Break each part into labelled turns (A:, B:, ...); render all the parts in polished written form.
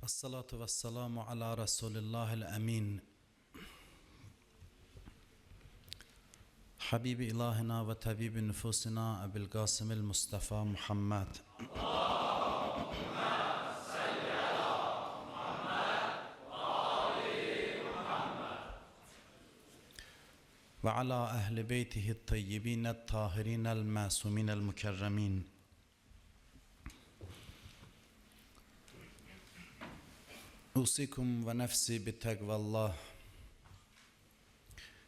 A: الصلاة والسلام على رسول الله الأمين حبيب إلهنا وطبيب نفوسنا أبي القاسم المصطفى محمد وعلى أهل بيته الطيبين الطاهرين المعصومين المكرمين. Usikum ve nefsi bi təqvallah.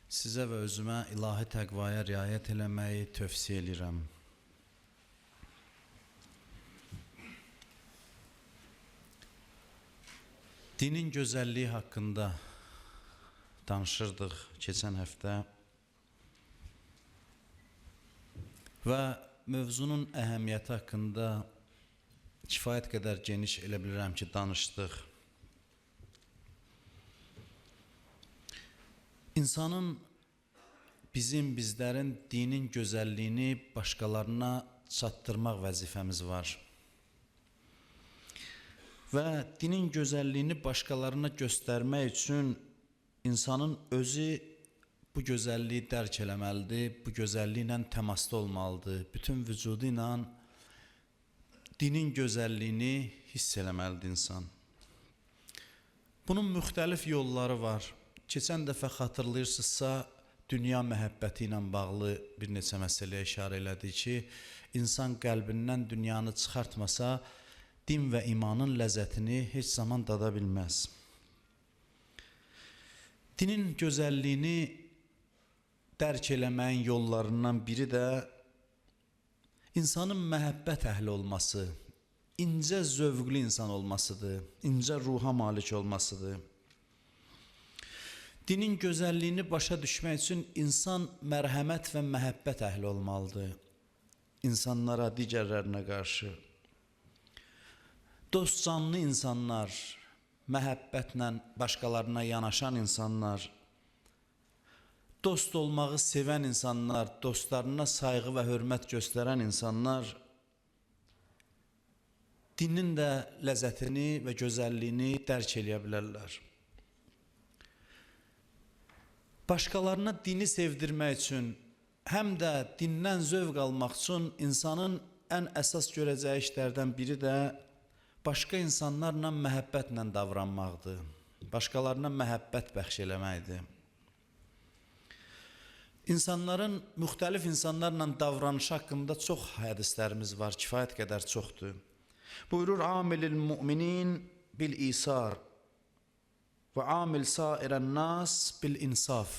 A: Sizə və özümə ilahi təqvaya riayət eləməyi tövsiyə edirəm. Dinin gözəlliyi haqqında danışırdıq keçən həftə və mövzunun əhəmiyyəti haqqında kifayət qədər geniş elə bilirəm ki, danışdıq. İnsanın, bizlərin dinin gözəlliyini başqalarına çatdırmaq vəzifəmiz var. Və dinin gözəlliyini başqalarına göstərmək üçün insanın özü bu gözəlliyi dərk eləməlidir, bu gözəlliklə təmasda olmalıdır. Bütün vücudu ilə dinin gözəlliyini hiss eləməlidir insan. Bunun müxtəlif yolları var. Keçən dəfə xatırlayırsınızsa, dünya məhəbbəti ilə bağlı bir neçə məsələyə işarə elədi ki, insan qəlbindən dünyanı çıxartmasa, din və imanın ləzzətini heç zaman dada bilməz. Dinin gözəlliyini dərk eləməyin yollarından biri də insanın məhəbbət əhli olması, incə zövqlü insan olmasıdır, incə ruha malik olmasıdır. Dinin gözəlliyini başa düşmək üçün insan mərhəmət və məhəbbət əhli olmalıdır. İnsanlara, digərlərinə qarşı. Dost canlı insanlar, məhəbbətlə başqalarına yanaşan insanlar, dost olmağı sevən insanlar, dostlarına sayğı və hörmət göstərən insanlar dinin də ləzzətini və gözəlliyini dərk eləyə bilərlər. Başqalarına dini sevdirmək üçün, həm də dindən zövq almaq üçün insanın ən əsas görəcəyi işlərdən biri də başqa insanlarla məhəbbətlə davranmaqdır. Başqalarına məhəbbət bəxş eləməkdir. İnsanların, müxtəlif insanlarla davranışı haqqında çox hədislərimiz var, kifayət qədər çoxdur. Buyurur, amilil müminin bil isar və amil sairən nas bil insaf.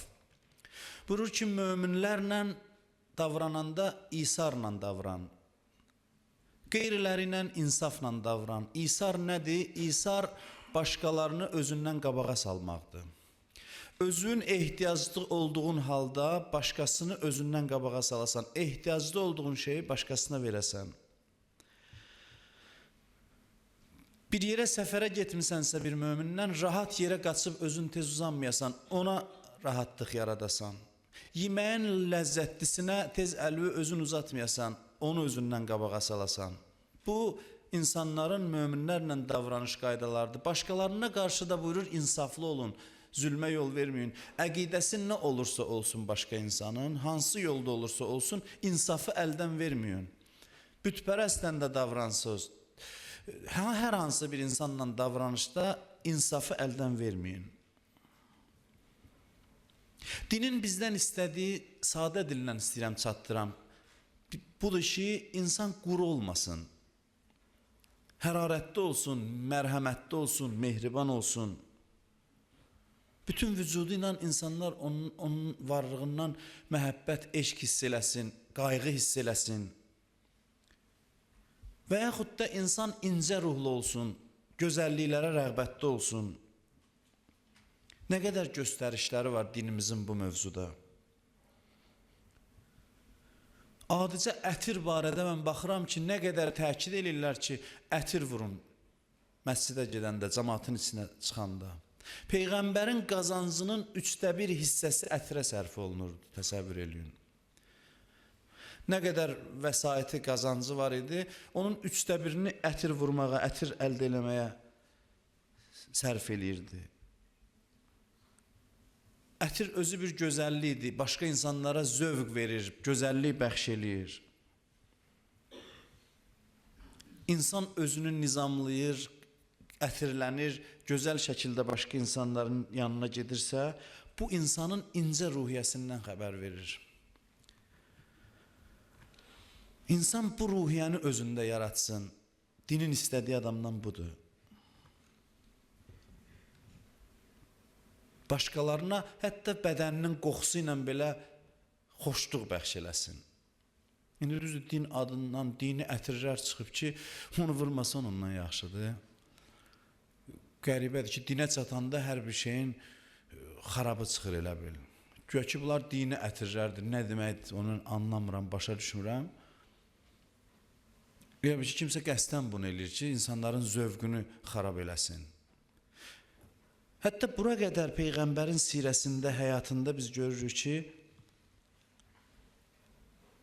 A: Buyurur ki, möminlərlə davrananda isarla davran. Qeyriləri ilə insafla davran. İsar nədir? İsar başqalarını özündən qabağa salmaqdır. Özün ehtiyaclı olduğun halda başqasını özündən qabağa salasan, ehtiyaclı olduğun şeyi başqasına verəsən. Bir yerə səfərə getmisənsə bir mömindən, rahat yerə qaçıb özün tez uzanmayasan, ona rahatlıq yaradasan. Yeməyin ləzzətlisinə tez əlvi özün uzatmayasan, onu özündən qabağa salasan. Bu, insanların möminlərlə davranış qaydalarıdır. Başqalarına qarşı da buyurur, insaflı olun, zülmə yol verməyin. Əqidəsi nə olursa olsun başqa insanın, hansı yolda olursa olsun, insafı əldən verməyin. Bütpərəstlə də davransınız. Hər hansı bir insanla davranışda insafı əldən verməyin. Dinin bizdən istədiyi, sadə dillə istəyirəm, çatdıram. Budur ki, insan quru olmasın. Hərarətli olsun, mərhəmətli olsun, mehriban olsun. Bütün vücudu ilə insanlar onun varlığından məhəbbət, eşq hiss eləsin, qayğı hiss eləsin. Və yaxud da insan incə ruhlu olsun, gözəlliklərə rəğbətli olsun. Nə qədər göstərişləri var dinimizin bu mövzuda. Adicə ətir barədə mən baxıram ki, nə qədər təkid edirlər ki, ətir vurun məscidə gedəndə, cəmaatın içinə çıxanda. Peyğəmbərin qazancının 1/3 hissəsi ətirə sərf olunurdu, təsəvvür eləyin. Nə qədər vəsaiti qazancı var idi, onun 1/3-ni ətir vurmağa, ətir əldə eləməyə sərf eləyirdi. Ətir özü bir gözəllikdir, başqa insanlara zövq verir, gözəllik bəxş eləyir. İnsan özünü nizamlayır, ətirlənir, gözəl şəkildə başqa insanların yanına gedirsə, bu insanın incə ruhiyyəsindən xəbər verir. İnsan bu ruhiyyəni özündə yaratsın. Dinin istədiyi adamdan budur. Başqalarına, hətta bədəninin qoxusu ilə belə xoşluq bəxş eləsin. İndi düzdür, din adından dini ətirlər çıxıb ki, onu vurmasan ondan yaxşıdır. Qəribədir ki, dinə çatanda hər bir şeyin xarabı çıxır elə bil. Güya ki, bunlar dini ətirlərdir. Nə deməkdir, onu anlamıram, başa düşmürəm. Yəni ki, kimsə qəsdən bunu eləyir ki, insanların zövqünü xarab eləsin. Hətta bura qədər Peyğəmbərin sirəsində, həyatında biz görürük ki,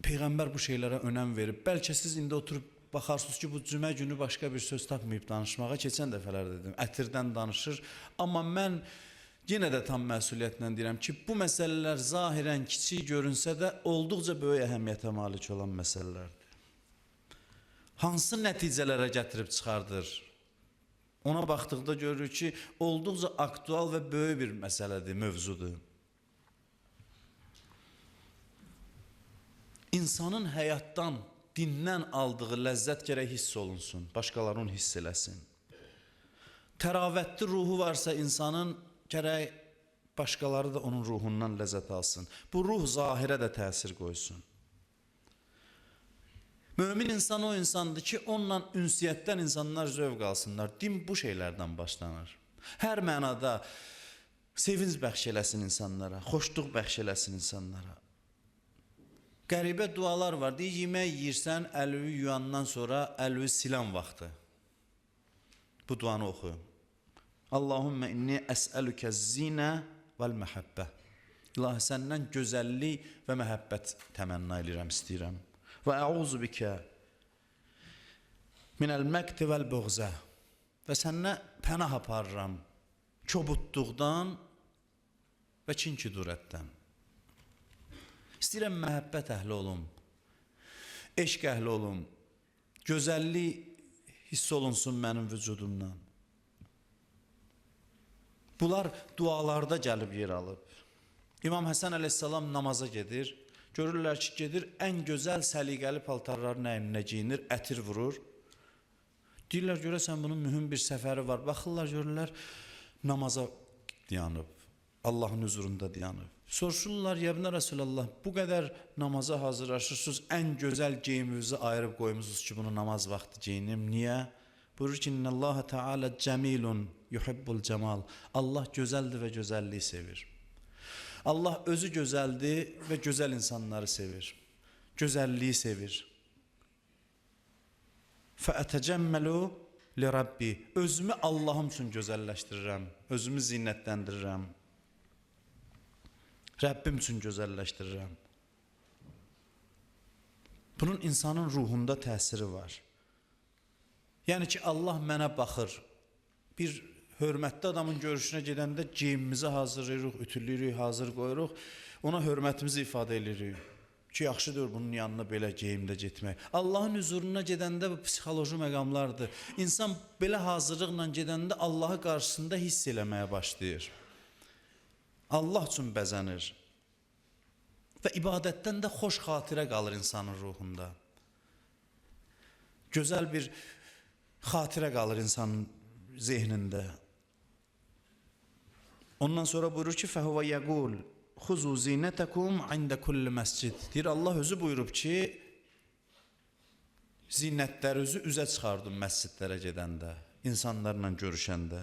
A: Peyğəmbər bu şeylərə önəm verib. Bəlkə siz indi oturub baxarsınız ki, bu cümə günü başqa bir söz tapmayıb danışmağa. Keçən dəfələr dedim, ətirdən danışır. Amma mən yenə də tam məsuliyyətlə deyirəm ki, bu məsələlər zahirən kiçik görünsə də olduqca böyük əhəmiyyətə malik olan məsələlərdir. Hansı nəticələrə gətirib çıxardır? Ona baxdıqda görürük ki, olduqca aktual və böyük bir məsələdir, mövzudur. İnsanın həyatdan, dindən aldığı ləzzət gərək hiss olunsun, başqaları onu hiss eləsin. Təravətli ruhu varsa insanın gərək başqaları da onun ruhundan ləzzət alsın. Bu ruh zahirə də təsir qoysun. Mömin insan o insandır ki, onunla ünsiyyətdən insanlar zövq alsınlar. Din bu şeylərdən başlanır. Hər mənada sevinç bəxş eləsin insanlara, xoşluq bəxş eləsin insanlara. Qəribə dualar var. Deyir, yemək yeyirsən, əlüyü yuyandan sonra əlüyü silən vaxtı. Bu duanı oxu. Allahümmə inni əsəlükə zinə vəl-məhəbbə. İlahi, səndən gözəllik və məhəbbət təmənna edirəm, istəyirəm. Və əuzu bikə minəl məkti vəl-buğzə. Və sənnə pənah aparıram kobudluqdan və kin-küdurətdən. İstəyirəm məhəbbət əhli olum, eşq əhli olum, gözəllik hiss olunsun mənim vücudumdan. Bunlar dualarda gəlib yer alıb. İmam Həsən əleyhissalam namaza gedir. Görürlər ki, gedir, ən gözəl səliqəli paltarların əyninə giyinir, ətir vurur. Deyirlər, görəsən bunun mühüm bir səfəri var. Baxırlar, görürlər, namaza dayanıb, Allahın huzurunda dayanıb. Soruşurlar, yəbnə Rəsulallah, bu qədər namaza hazırlaşırsınız, ən gözəl geyiminizi ayırıb qoymusunuz ki, bunu namaz vaxtı geyinim. Niyə? Buyurur ki, İnnəllâhe Teala cəmilun yuhibbul cəmal. Allah gözəldir və gözəlliyi sevir. Allah özü gözəldir və gözəl insanları sevir. Gözəlliyi sevir. Fəətəcəmməlu li Rabbi. Özümü Allahım üçün gözəlləşdirirəm. Özümü zinətləndirirəm. Rəbbim üçün gözəlləşdirirəm. Bunun insanın ruhunda təsiri var. Yəni ki, Allah mənə baxır. Bir hörmətli adamın görüşünə gedəndə geyimimizi hazırlayırıq, ütülləyirik, hazır qoyuruq. Ona hörmətimizi ifadə edirik. Ki, yaxşıdır bunun yanına belə geyimdə getmək. Allahın huzuruna gedəndə bu psixoloji məqamlardır. İnsan belə hazırlıqla gedəndə Allahı qarşısında hiss eləməyə başlayır. Allah üçün bəzənir. Və ibadətdən də xoş xatirə qalır insanın ruhunda. Gözəl bir xatirə qalır insanın zehnində. Ondan sonra buyurur ki, fəhuvə yəqul, xuzu zinətəkum ində kulli məscid. Deyir, Allah özü buyurub ki, zinətlərinizi üzə çıxardın məscidlərə gedəndə, insanlarla görüşəndə.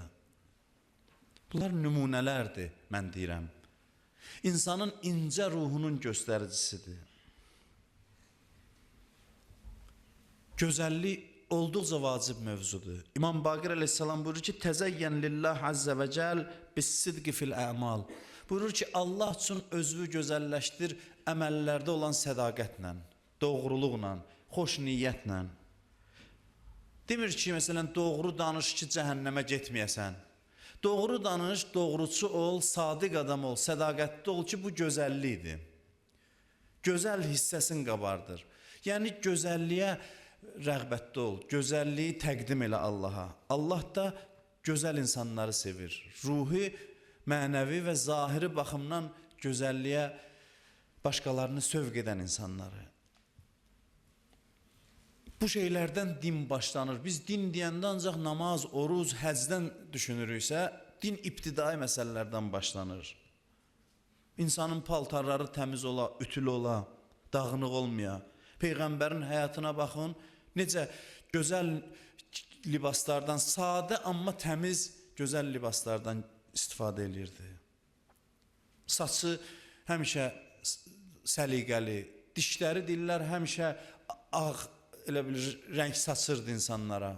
A: Bunlar nümunələrdir, mən deyirəm. İnsanın incə ruhunun göstəricisidir. Gözəllik olduqca vacib mövzudur. İmam Baqir əleyhissalam buyurur ki, təzəyyən lillah əzzə və cəl bis-sidqi fil əmal. Buyurur ki, Allah üçün özünü gözəlləşdir əməllərdə olan sədaqətlə, doğruluqla, xoş niyyətlə. Demir ki, məsələn, doğru danış ki, cəhənnəmə getməyəsən. Doğru danış, doğruçu ol, sadiq adam ol, sədaqətli ol ki, bu gözəllikdir. Gözəl hissəsin qabardır. Yəni gözəlliyə rəğbətli ol, gözəlliyi təqdim elə Allaha. Allah da gözəl insanları sevir. Ruhi, mənəvi və zahiri baxımdan gözəlliyə başqalarını sövq edən insanları. Bu şeylərdən din başlanır. Biz din deyəndə ancaq namaz, oruz, həcdən düşünürüksə, din ibtidai məsələlərdən başlanır. İnsanın paltarları təmiz ola, ütülü ola, dağınıq olmaya. Peyğəmbərin həyatına baxın, necə gözəl libaslardan, sadə amma təmiz gözəl libaslardan istifadə edirdi. Saçı həmişə səliqəli, dişləri deyirlər həmişə ağ, elə bilir, rəng saçırdı insanlara.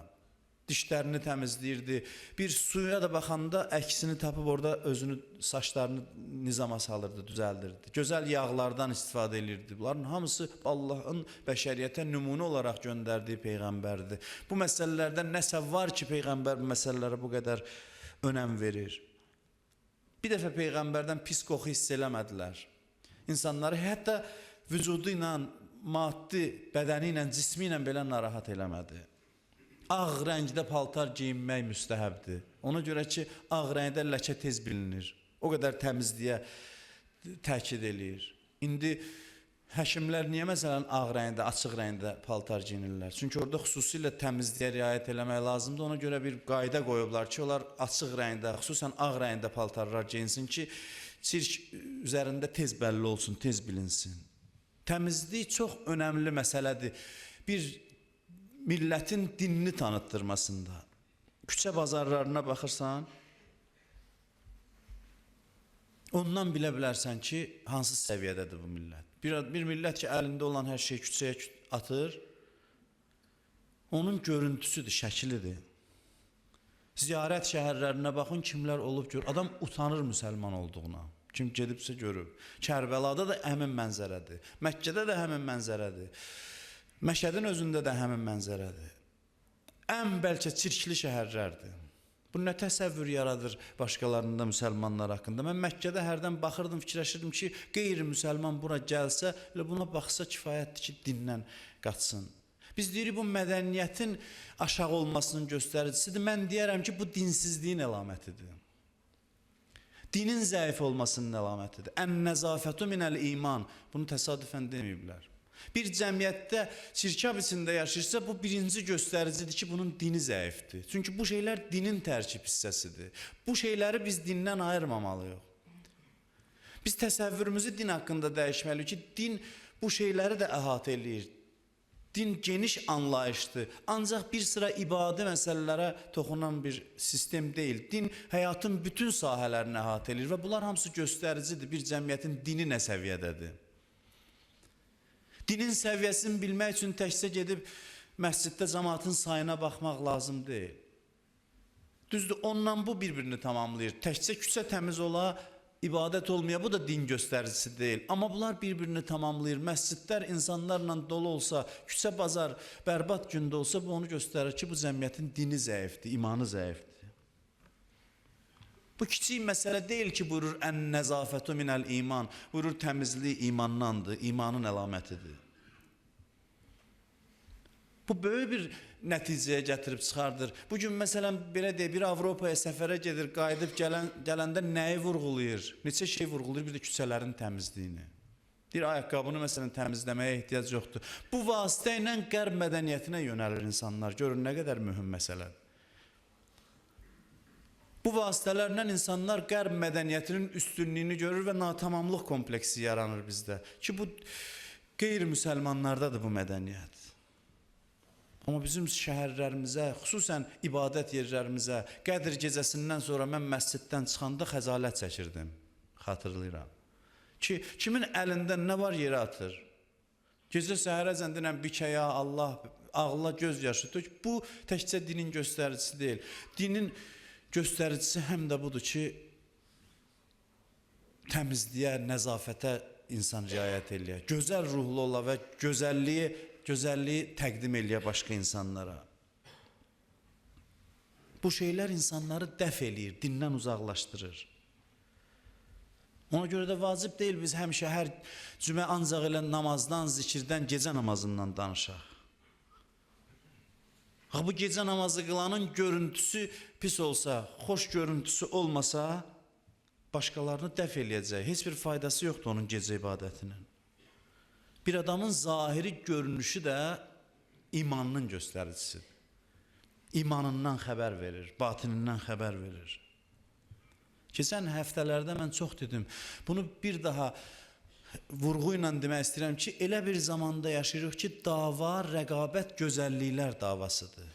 A: Dişlərini təmizləyirdi. Bir suya da baxanda əksini tapıb orada özünü, saçlarını nizama salırdı, düzəldirdi. Gözəl yağlardan istifadə edirdi. Bunların hamısı Allahın bəşəriyyətə nümunə olaraq göndərdiyi Peyğəmbərdir. Bu məsələlərdən nəsə var ki, Peyğəmbər bu məsələlərə bu qədər önəm verir. Bir dəfə Peyğəmbərdən pis qoxu hiss eləmədilər. İnsanları hətta vücudu ilə, maddi, bədəni ilə, cismi ilə belə narahat eləmədi. Ağ rəngdə paltar geyinmək müstəhəbdir. Ona görə ki, ağ rəngdə ləkə tez bilinir. O qədər təmizliyə təkid eləyir. İndi həkimlər niyə məsələn ağ rəngdə, açıq rəngdə paltar geyinirlər? Çünki orada xüsusilə təmizliyə riayət eləmək lazımdır. Ona görə bir qayda qoyublar ki, onlar açıq rəngdə, xüsusən ağ rəngdə paltarlar geyinsin ki, çirk üzərində tez bəlli olsun, tez bilinsin. Təmizlik çox önəmli məsələdir. Bir millətin dinini tanıtdırmasında. Küçə bazarlarına baxırsan, ondan bilə bilərsən ki, hansı səviyyədədir bu millət. Bir millət ki, əlində olan hər şey küçəyə atır, onun görüntüsüdür, şəklidir. Ziyarət şəhərlərinə baxın, kimlər olub gör. Adam utanır müsəlman olduğuna. Kim gedibsə görüb. Kərbəlada da həmin mənzərədir. Məkkədə də həmin mənzərədir. Məşədin özündə də həmin mənzərədir. Ən bəlkə çirkli şəhərlərdir. Bu nə təsəvvür yaradır başqalarında müsəlmanlar haqqında. Mən Məkkədə hərdən baxırdım, fikirləşirdim ki, qeyri-müsəlman bura gəlsə, buna baxsa kifayətdir ki, dindən qaçsın. Biz deyirik, bu mədəniyyətin aşağı olmasının göstəricisidir. Mən deyərəm ki, bu dinsizliyin əlamətidir. Dinin zəif olmasının əlamətidir. Ən-nəzafətu minəl iman. Bunu təsadüfən deməyiblər. Bir cəmiyyətdə çirkab içində yaşayırsa, bu birinci göstəricidir ki, bunun dini zəifdir. Çünki bu şeylər dinin tərkib hissəsidir. Bu şeyləri biz dindən ayırmamalıyıq. Biz təsəvvürümüzü din haqqında dəyişməliyik ki, din bu şeyləri də əhatə eləyir. Din geniş anlayışdır. Ancaq bir sıra ibadi məsələlərə toxunan bir sistem deyil. Din həyatın bütün sahələrini əhatə eləyir və bunlar hamısı göstəricidir. Bir cəmiyyətin dini nə səviyyədədir? Dinin səviyyəsini bilmək üçün təkcə gedib məsciddə cəmaatın sayına baxmaq lazım deyil. Düzdür, ondan bu bir-birini tamamlayır. Təkcə küçə təmiz ola, ibadət olmaya, bu da din göstəricisi deyil. Amma bunlar bir-birini tamamlayır. Məscidlər insanlarla dolu olsa, küçə bazar bərbad gündə olsa, bu onu göstərir ki, bu cəmiyyətin dini zəifdir, imanı zəifdir. Bu kiçik məsələ deyil ki, buyurur ən-nəzafətu minəl iman, buyurur təmizlik imandandır, imanın əlamətidir. Bu böyük bir nəticəyə gətirib çıxardır. Bugün məsələn belə deyək, bir Avropaya səfərə gedir, qayıdıb gələndə nəyi vurğulayır? Neçə şey vurğulayır? Bir də küçələrin təmizliyini. Bir ayaqqabını məsələn təmizləməyə ehtiyac yoxdur. Bu vasitə ilə qərb mədəniyyətinə yönəlir insanlar. Görün nə qədər mühüm məsələdir. Bu vasitələrlə insanlar qərb mədəniyyətinin üstünlüyünü görür və natamamlıq kompleksi yaranır bizdə. Ki bu qeyri-müsəlmanlardadır bu mədəniyyət. Amma bizim şəhərlərimizə, xüsusən ibadət yerlərimizə, Qədr gecəsindən sonra mən məsciddən çıxanda xəcalət çəkirdim, xatırlayıram. Ki, kimin əlində nə var yerə atır? Gecə səhərə zəndinən bikəya, Allah, ağla göz yaşı tök. Bu təkcə dinin göstəricisi deyil. Dinin göstəricisi həm də budur ki, təmizliyə, nəzafətə insan riayət eləyə, gözəl ruhlu ola və gözəlliyi təqdim eləyə başqa insanlara. Bu şeyler insanları dəf eləyir, dindən uzaqlaşdırır. Ona görə də vacib deyil biz həmişə hər cümə ancaq elə namazdan, zikirdən, gecə namazından danışaq. Bu gecə namazı qılanın görüntüsü pis olsa, xoş görüntüsü olmasa, başqalarını dəf eləyəcək. Heç bir faydası yoxdur onun gecə ibadətinin. Bir adamın zahiri görünüşü də imanının göstəricisidir. İmanından xəbər verir, batinindən xəbər verir. Keçən həftələrdə mən çox dedim, bunu bir daha vurğu ilə demək istəyirəm ki, elə bir zamanda yaşayırıq ki, dava rəqabət gözəlliklər davasıdır.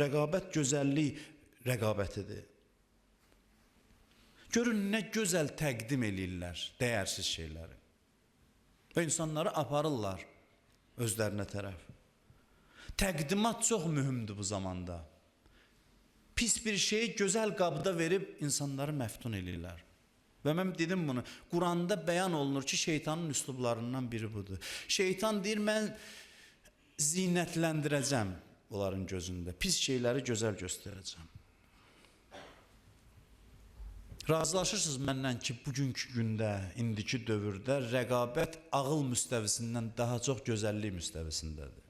A: Rəqabət gözəllik rəqabətidir. Görün, nə gözəl təqdim eləyirlər dəyərsiz şeyləri. Və insanları aparırlar özlərinə tərəf. Təqdimat çox mühümdür bu zamanda. Pis bir şeyi gözəl qabda verib insanları məftun eləyirlər. Və mən dedim bunu, Quranda bəyan olunur ki, şeytanın üslublarından biri budur. Şeytan deyir, mən zinətləndirəcəm onların gözündə, pis şeyləri gözəl göstərəcəm. Razılaşırsınız məndən ki, bugünkü gündə, indiki dövrdə rəqabət ağıl müstəvisindən daha çox gözəllik müstəvisindədir.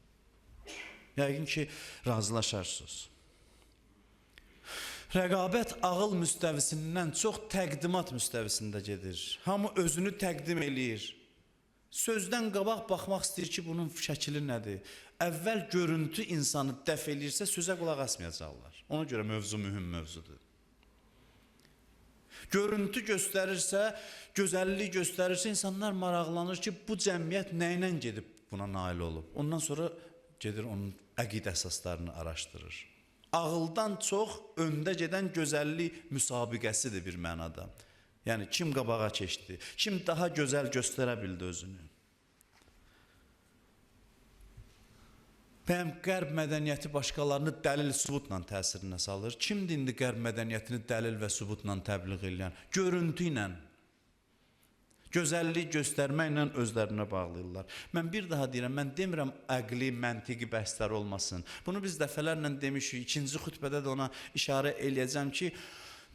A: Yəqin ki, razılaşarsınız. Rəqabət ağıl müstəvisindən çox təqdimat müstəvisində gedir. Hamı özünü təqdim eləyir. Sözdən qabaq baxmaq istəyir ki, bunun şəkili nədir? Əvvəl görüntü insanı dəf eləyirsə, sözə qulaq asmayacaqlar. Ona görə mövzu mühüm mövzudur. Görüntü göstərirsə, gözəllik göstərirsə, insanlar maraqlanır ki, bu cəmiyyət nə ilə gedib buna nail olub? Ondan sonra gedir onun əqidə əsaslarını araşdırır. Ağıldan çox öndə gedən gözəllik müsabiqəsidir bir mənada. Yəni, kim qabağa keçdi, kim daha gözəl göstərə bildi özünü. Bəyəm, qərb mədəniyyəti başqalarını dəlil sübutla təsirinə salır. Kimdir indi qərb mədəniyyətini dəlil və sübutla təbliğ edən? Görüntü ilə, gözəllik göstərməklə özlərinə bağlayırlar. Mən bir daha deyirəm, mən demirəm əqli, məntiqi bəhslər olmasın. Bunu biz dəfələrlə demişik, ikinci xütbədə də ona işarə eləyəcəm ki,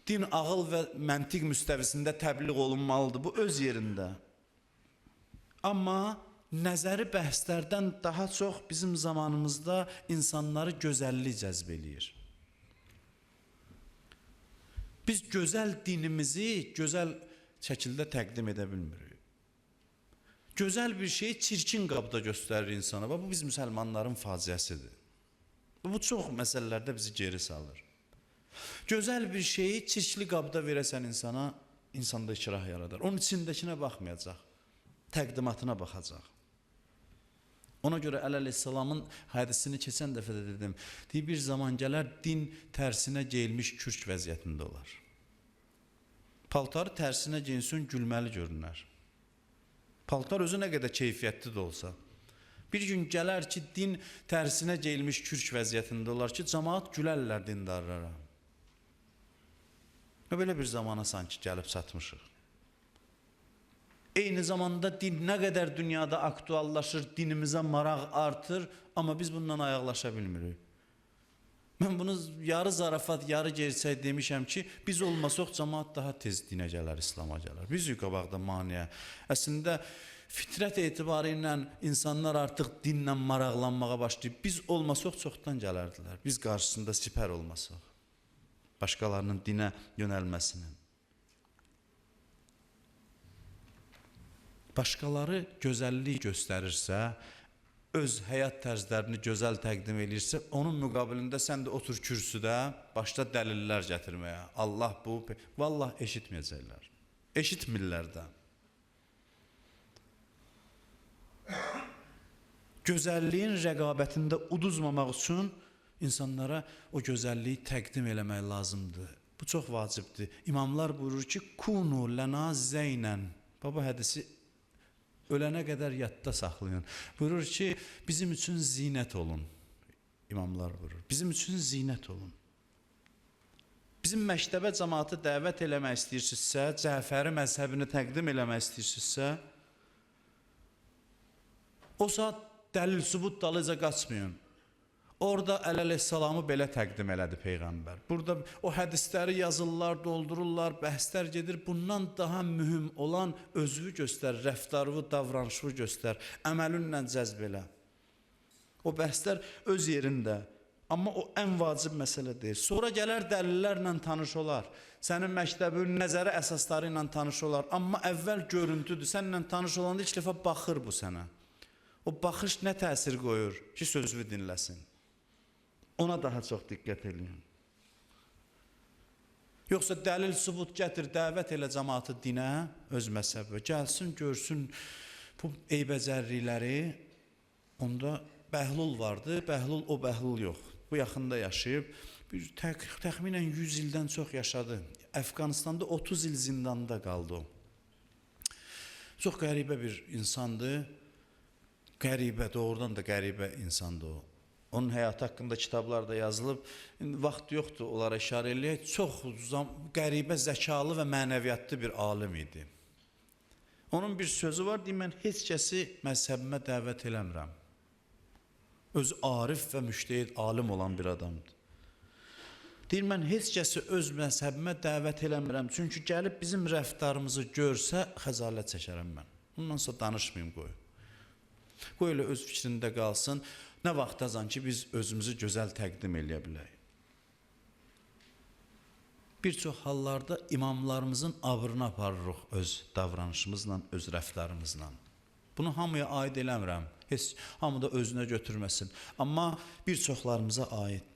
A: din ağıl və məntiq müstəvisində təbliğ olunmalıdır, bu öz yerində. Amma nəzəri bəhslərdən daha çox bizim zamanımızda insanları gözəllik cəzb eləyir. Biz gözəl dinimizi gözəl şəkildə təqdim edə bilmirik. Gözəl bir şeyi çirkin qabda göstərir insana. Bu biz müsəlmanların faciəsidir. Bu çox məsələlərdə bizi geri salır. Gözəl bir şeyi çirkli qabda verəsən insana, insanda ikrah yaradar. Onun içindəkinə baxmayacaq, təqdimatına baxacaq. Ona görə Əleyhisselamın hədisini keçən dəfə də dedim. Deyir, bir zaman gələr, din tərsinə geyilmiş kürk vəziyyətində olar. Paltarı tərsinə geyinsin, gülməli görünər. Paltar özü nə qədər keyfiyyətli də olsa. Bir gün gələr ki, din tərsinə geyilmiş kürk vəziyyətində olar ki, cəmaat gülərlər dindarlara. Belə bir zamana sanki gəlib çatmışıq. Eyni zamanda din nə qədər dünyada aktuallaşır, dinimizə maraq artır, amma biz bundan ayaqlaşa bilmirik. Mən bunu yarı zarafat, yarı gerçək demişəm ki, biz olmasaq cəmaat daha tez dinə gələr, İslama gələr. Biz qabaqda maniyə. Əslində, fitrət etibarı ilə insanlar artıq dinlə maraqlanmağa başlayıb. Biz olmasaq çoxdan gələrdilər. Biz qarşısında sipər olmasaq. Başqalarının dinə yönəlməsinin. Başqaları gözəllik göstərirsə, öz həyat tərzlərini gözəl təqdim edirsə, onun müqabilində sən də otur kürsüdə, başla dəlillər gətirməyə. Allah bu, vallah eşitməyəcəklər. Eşitmirlər də. Gözəlliyin rəqabətində uduzmamaq üçün insanlara o gözəlliyi təqdim eləmək lazımdır. Bu çox vacibdir. İmamlar buyurur ki, kunu lana zeynən. Baba hədisi ölənə qədər yadda saxlayın. Buyurur ki, bizim üçün zinət olun. İmamlar buyurur. Bizim üçün zinət olun. Bizim məktəbə cəmaatı dəvət eləmək istəyirsinizsə, Cəfəri məzhəbini təqdim eləmək istəyirsinizsə, o saat dəlil sübut dalıca qaçmayın. Orada əleyhissalamı belə təqdim elədi Peyğəmbər. Burada o hədisləri yazırlar, doldururlar, bəhslər gedir. Bundan daha mühüm olan özünü göstər, rəftarını, davranışını göstər, əməlinlə cəzb elə. O bəhslər öz yerində. Amma o ən vacib məsələ deyil. Sonra gələr dəlillərlə tanış olar. Sənin məktəbin nəzəri əsasları ilə tanış olar. Amma əvvəl görüntüdür. Səninlə tanış olanda ilk dəfə baxır bu sənə. O baxış nə təsir qoyur ki, sözünü dinləsin. Ona daha çox diqqət edin. Yoxsa dəlil, sübut gətir, dəvət elə cəmaatı dinə, öz məzhəbə. Gəlsin, görsün bu eybəcərlikləri. Onda Bəhlul vardı, Bəhlul o Bəhlul yox. Bu yaxında yaşayıb, təxminən 100 ildən çox yaşadı. Əfqanistanda 30 il zindanda qaldı o. Çox qəribə bir insandı. Qəribə, doğrudan da qəribə insandı o. Onun həyatı haqqında kitablarda yazılıb, vaxt yoxdur onlara işarə eləyək. Çox qəribə, zəkalı və mənəviyyatlı bir alim idi. Onun bir sözü var, deyim, mən heç kəsi məzhəbimə dəvət eləmirəm. Öz arif və müştəhid alim olan bir adamdır. Deyir, mən heç kəsi öz məzhəbimə dəvət eləmirəm. Çünki gəlib bizim rəftarımızı görsə, xəzalət çəkərəm mən. Bundan sonra danışmayayım, qoy. Qoy elə öz fikrində qalsın. Nə vaxtacan ki, biz özümüzü gözəl təqdim eləyə bilək. Bir çox hallarda imamlarımızın abrını aparırıq öz davranışımızla, öz rəftarımızla. Bunu hamıya aid eləmirəm. Heç hamı da özünə götürməsin. Amma bir çoxlarımıza aiddir.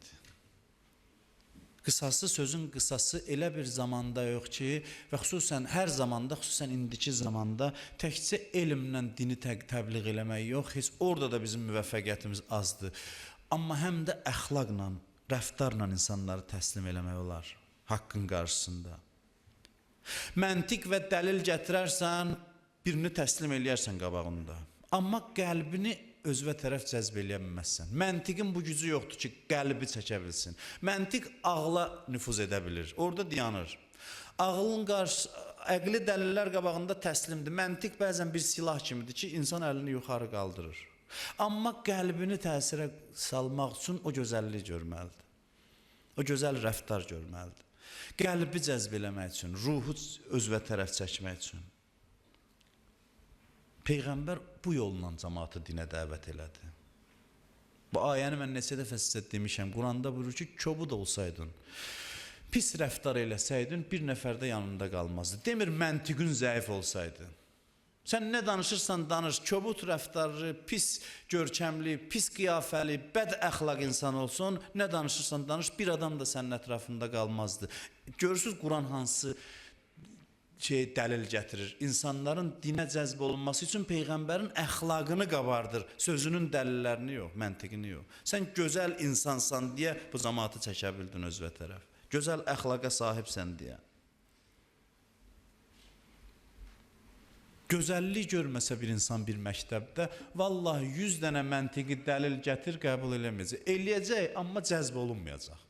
A: Qısası, sözün qısası elə bir zamanda yox ki, və xüsusən hər zamanda, xüsusən indiki zamanda təkcə elmlə dini təbliğ eləmək yox, heç orada da bizim müvəffəqiyyətimiz azdır. Amma həm də əxlaqla, rəftarla insanları təslim eləmək olar, haqqın qarşısında. Məntiq və dəlil gətirərsən, birini təslim eləyərsən qabağında. Amma qəlbini özünə tərəf cəzb eləyə bilməzsən. Məntiqin bu gücü yoxdur ki, qəlbi çəkə bilsin. Məntiq ağla nüfuz edə bilir, orada dayanır. Əqli dəlillər qabağında təslimdir. Məntiq bəzən bir silah kimidir ki, insan əlini yuxarı qaldırır. Amma qəlbini təsirə salmaq üçün o gözəlliyi görməlidir. O gözəl rəftar görməlidir. Qəlbi cəzb eləmək üçün, ruhu özünə tərəf çəkmək üçün. Peyğəmbər bu yolla cəmaatı dinə dəvət elədi. Bu ayəni mən neçə dəfə sizə demişəm. Quranda buyurur ki, kobud olsaydın, pis rəftar eləsəydin, bir nəfər də yanında qalmazdı. Demir, məntiqün zəif olsaydı. Sən nə danışırsan danış, kobud rəftarlı, pis görkəmli, pis qiyafəli, bəd əxlaq insan olsun, nə danışırsan danış, bir adam da sənin ətrafında qalmazdı. Görürsünüz, Quran hansı dəlil gətirir. İnsanların dinə cəzb olunması üçün Peyğəmbərin əxlaqını qabardır. Sözünün dəlillərini yox, məntiqini yox. Sən gözəl insansan deyə bu cəmaatı çəkə bildin özünə tərəf. Gözəl əxlaqa sahibsən deyə. Gözəllik görməsə bir insan bir məktəbdə, vallahi 100 dənə məntiqi dəlil gətir, qəbul eləməyəcək. Eləyəcək, amma cəzb olunmayacaq.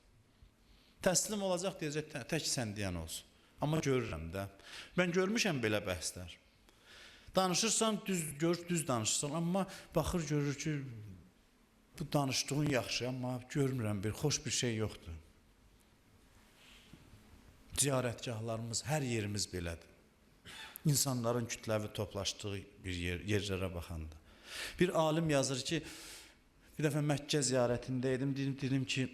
A: Təslim olacaq, deyəcək, tək sən deyən olsun. Amma görürəm də. Mən görmüşəm belə bəhslər. Danışırsan, düz danışırsan, amma baxır, görür ki, bu danışdığın yaxşı, amma görmürəm, xoş bir şey yoxdur. Ziyarətgahlarımız, hər yerimiz belədir. İnsanların kütləvi toplaşdığı bir yerlərə baxanda. Bir alim yazır ki, bir dəfə Məkkə ziyarətində idim, dedim ki,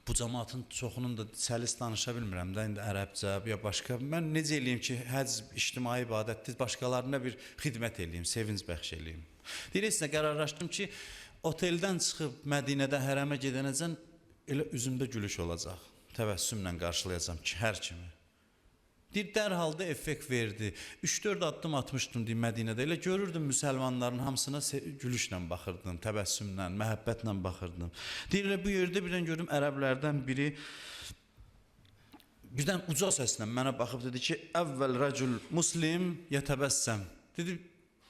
A: bu cəmaatın çoxunun da səlis danışa bilmirəm də, indi ərəbcə ya başqa. Mən necə eləyim ki, həc ictimai ibadətdir, başqalarına bir xidmət eləyim, sevinc bəxş eləyim. Deyirəsinə qərarlaşdım ki, oteldən çıxıb Mədinədə hərəmə gedənəcən elə üzümdə gülüş olacaq. Təbəssümlə qarşılayacam ki, hər kimi. Deyir, dərhalda effekt verdi. 3-4 addım atmışdım deyir, Mədinədə. Elə görürdüm müsəlmanların hamısına gülüşlə baxırdım, təbəssümlə, məhəbbətlə baxırdım. Deyir, bu yerdə birdən gördüm, ərəblərdən biri birdən uca səslə mənə baxıb dedi ki, əvvəl rəcül muslim yətəbəssəm. Dedi,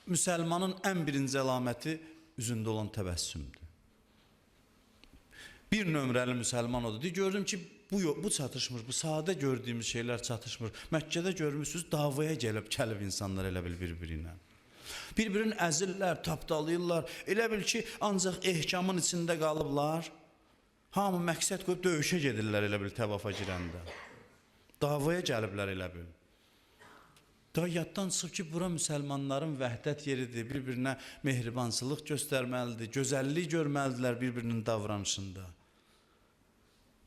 A: müsəlmanın ən birinci əlaməti üzündə olan təbəssümdür. Bir nömrəli müsəlman odur. Deyir, gördüm ki, bu çatışmır, bu sadə gördüyümüz şeylər çatışmır. Məkkədə görmüşsünüz, davaya gəlib insanlar elə bil bir-biri ilə. Bir-birini əzirlər, tapdalayırlar. Elə bil ki, ancaq ehkamın içində qalıblar. Hamı məqsəd qoyub döyüşə gedirlər elə bil təvafa girəndə. Davaya gəliblər elə bil. Daha yaddan çıxıb ki, bura müsəlmanların vəhdət yeridir, bir-birinə mehribancılıq göstərməlidir, gözəllik görməlidirlər bir-birinin davranışında.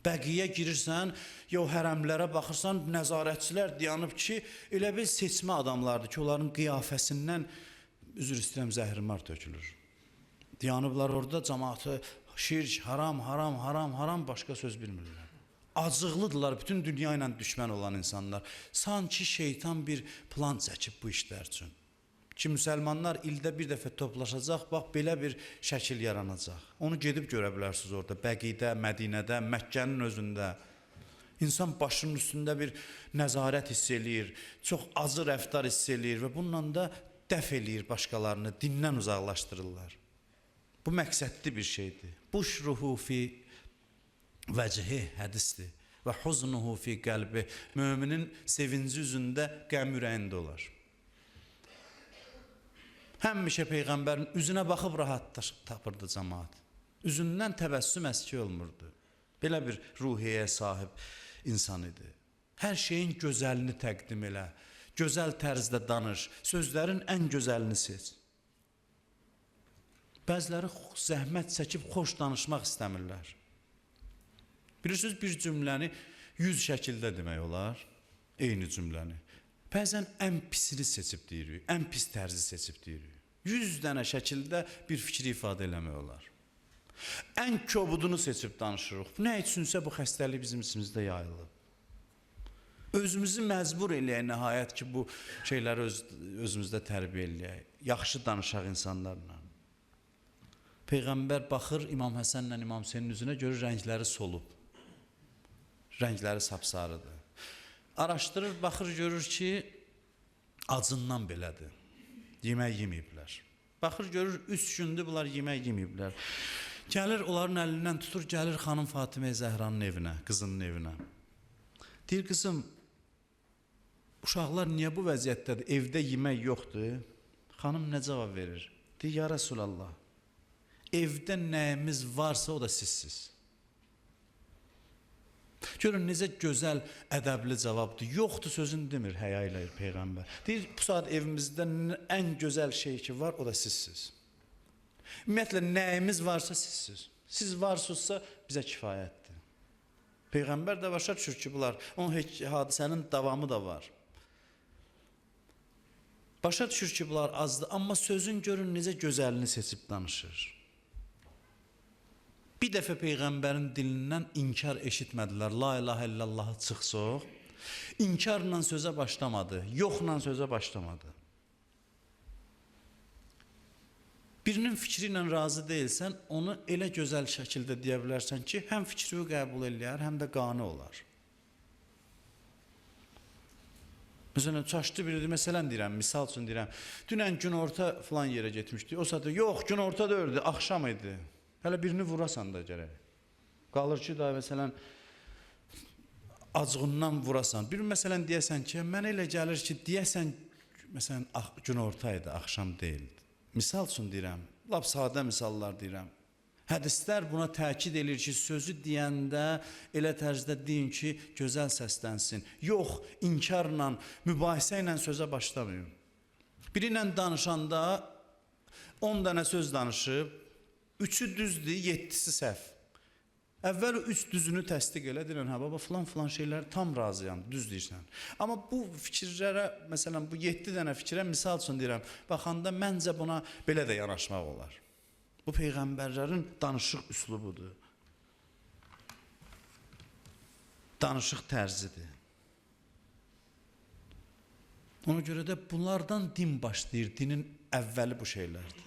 A: Bəqiyə girirsən, ya hərəmlərə baxırsan, nəzarətçilər dayanıb ki, elə bil seçmə adamlardır ki, onların qiyafəsindən, üzr istəyirəm, zəhrimar tökülür. Dayanıblar orada, cəmaatı şirk, haram, haram, haram, haram, başqa söz bilmirlər. Acıqlıdırlar bütün dünya ilə düşmən olan insanlar. Sanki şeytan bir plan çəkib bu işlər üçün. Ki, müsəlmanlar ildə bir dəfə toplaşacaq, bax, belə bir şəkil yaranacaq. Onu gedib görə bilərsiniz orada, Bəqidə, Mədinədə, Məkkənin özündə. İnsan başının üstündə bir nəzarət hiss eləyir, çox acı rəftar hiss eləyir və bununla da dəf eləyir başqalarını, dindən uzaqlaşdırırlar. Bu məqsədli bir şeydir. Buşruhu fi vəcihi hədisdir və huznuhu fi qəlbi. Möminin sevinci üzündə, qəm ürəyində olar. Həmişə Peyğəmbərin üzünə baxıb rahat tapırdı cəmaat. Üzündən təbəssüm əski olmurdu. Belə bir ruhiyyəyə sahib insan idi. Hər şeyin gözəlini təqdim elə, gözəl tərzdə danış, sözlərin ən gözəlini seç. Bəziləri zəhmət çəkib xoş danışmaq istəmirlər. Bilirsiniz, bir cümləni 100 şəkildə demək olar, eyni cümləni. Bəzən ən pisini seçib deyirik, ən pis tərzi seçib deyirik. 100 dənə şəkildə bir fikri ifadə eləmək olar. Ən kobudunu seçib danışırıq. Nə üçünsə bu xəstəlik bizim içimizdə yayılıb. Özümüzü məcbur eləyək nəhayət ki, bu şeyləri özümüzdə tərbiyə eləyək. Yaxşı danışaq insanlarla. Peyğəmbər baxır İmam Həsənlə İmam Hüseynin üzünə, görür rəngləri solub. Rəngləri sapsarıdır. Araşdırır, baxır, görür ki, acından belədir. Yemək yeməyiblər. Baxır, görür, 3 gündür bunlar yemək yeməyiblər. Gəlir, onların əlindən tutur, gəlir xanım Fatimə Zəhranın evinə, qızının evinə. Deyir, qızım, uşaqlar niyə bu vəziyyətdədir? Evdə yemək yoxdur. Xanım nə cavab verir? Deyir, ya Rasulallah, evdə nəyimiz varsa o da sizsiz. Görün, necə gözəl, ədəbli cavabdır. Yoxdur sözünü demir, həya ilə Peyğəmbər. Deyir, bu saat evimizdə ən gözəl şey ki var, o da sizsiz. Ümumiyyətlə, nəyimiz varsa sizsiz. Siz varsınızsa bizə kifayətdir. Peyğəmbər də başa düşür ki, bunlar, onun hadisənin davamı da var. Başa düşür ki, bunlar azdır, amma sözün görün necə gözəlini seçib danışır. Bir dəfə Peyğəmbərin dilindən inkar eşitmədilər. La ilahə illallahı çıxsaq, inkarla sözə başlamadı, yoxla sözə başlamadı. Birinin fikri ilə razı deyilsən, onu elə gözəl şəkildə deyə bilərsən ki, həm fikri qəbul eləyər, həm də qane olar. Məsələn, çaşdı biridir, məsələn deyirəm, misal üçün deyirəm, dünən günorta filan yerə getmişdik, o saat yox, günorta da ördü, axşam idi. Hələ birini vurasan da gərək. Qalır ki, da məsələn, acığından vurasan. Bir məsələn deyəsən ki, mən elə gəlir ki, deyəsən, məsələn, günorta idi, axşam deyildi. Misal üçün deyirəm, lap sadə misallar deyirəm. Hədislər buna təkid edir ki, sözü deyəndə elə tərzdə deyin ki, gözəl səslənsin. Yox, inkarla, mübahisə ilə sözə başlamayın. Biri ilə danışanda 10 dənə söz danışıb, 3'ü düzdür, 7'si səhv. Əvvəl 3 düzünü təsdiq elə, deyirən, hə baba, filan şeylər tam razıyam, düz deyirsən. Amma bu fikirlərə, məsələn, bu 7 dənə fikrə misal üçün deyirəm, baxanda məncə buna belə də yanaşmaq olar. Bu Peyğəmbərlərin danışıq üslubudur. Danışıq tərzidir. Ona görə də bunlardan din başlayır, dinin əvvəli bu şeylərdir.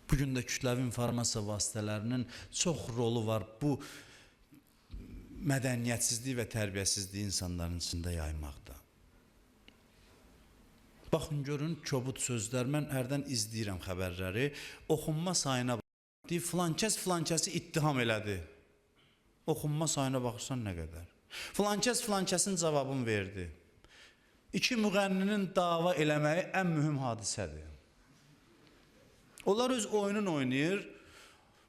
A: Bugün də kütləvi informasiya vasitələrinin çox rolu var bu mədəniyyətsizlik və tərbiyəsizliyi insanların içində yaymaqda. Baxın, görün, kobud sözlər, mən hərdən izləyirəm xəbərləri, oxunma sayına deyib, filankəsi ittiham elədi. Oxunma sayına baxırsan nə qədər? Filankəsin cavabını verdi. İki müğənninin dava eləməyi ən mühüm hadisədir. Onlar öz oyunun oynayır.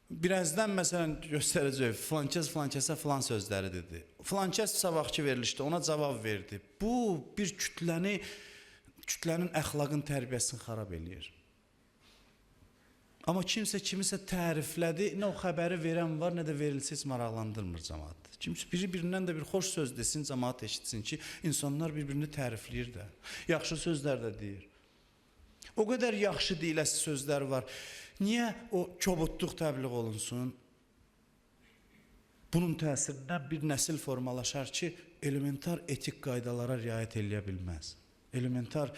A: Birazdan məsələn göstərəcək, filankəsə filan sözləri dedi. Filankəs sabahki verilişdə ona cavab verdi. Bu bir kütlənin əxlaqın tərbiyəsini xarab eləyir. Amma kimsə kimisə təriflədi, nə o xəbəri verən var, nə də verilsə heç maraqlandırmır cəmaat. Kimsə biri-birindən də bir xoş söz desin, cəmaat eşitsin ki, insanlar bir-birini tərifləyir də. Yaxşı sözlər də deyir. O qədər yaxşı deyiləsi sözlər var. Niyə o kobudluq təbliğ olunsun? Bunun təsirindən bir nəsil formalaşar ki, elementar etik qaydalara riayət eləyə bilməz. Elementar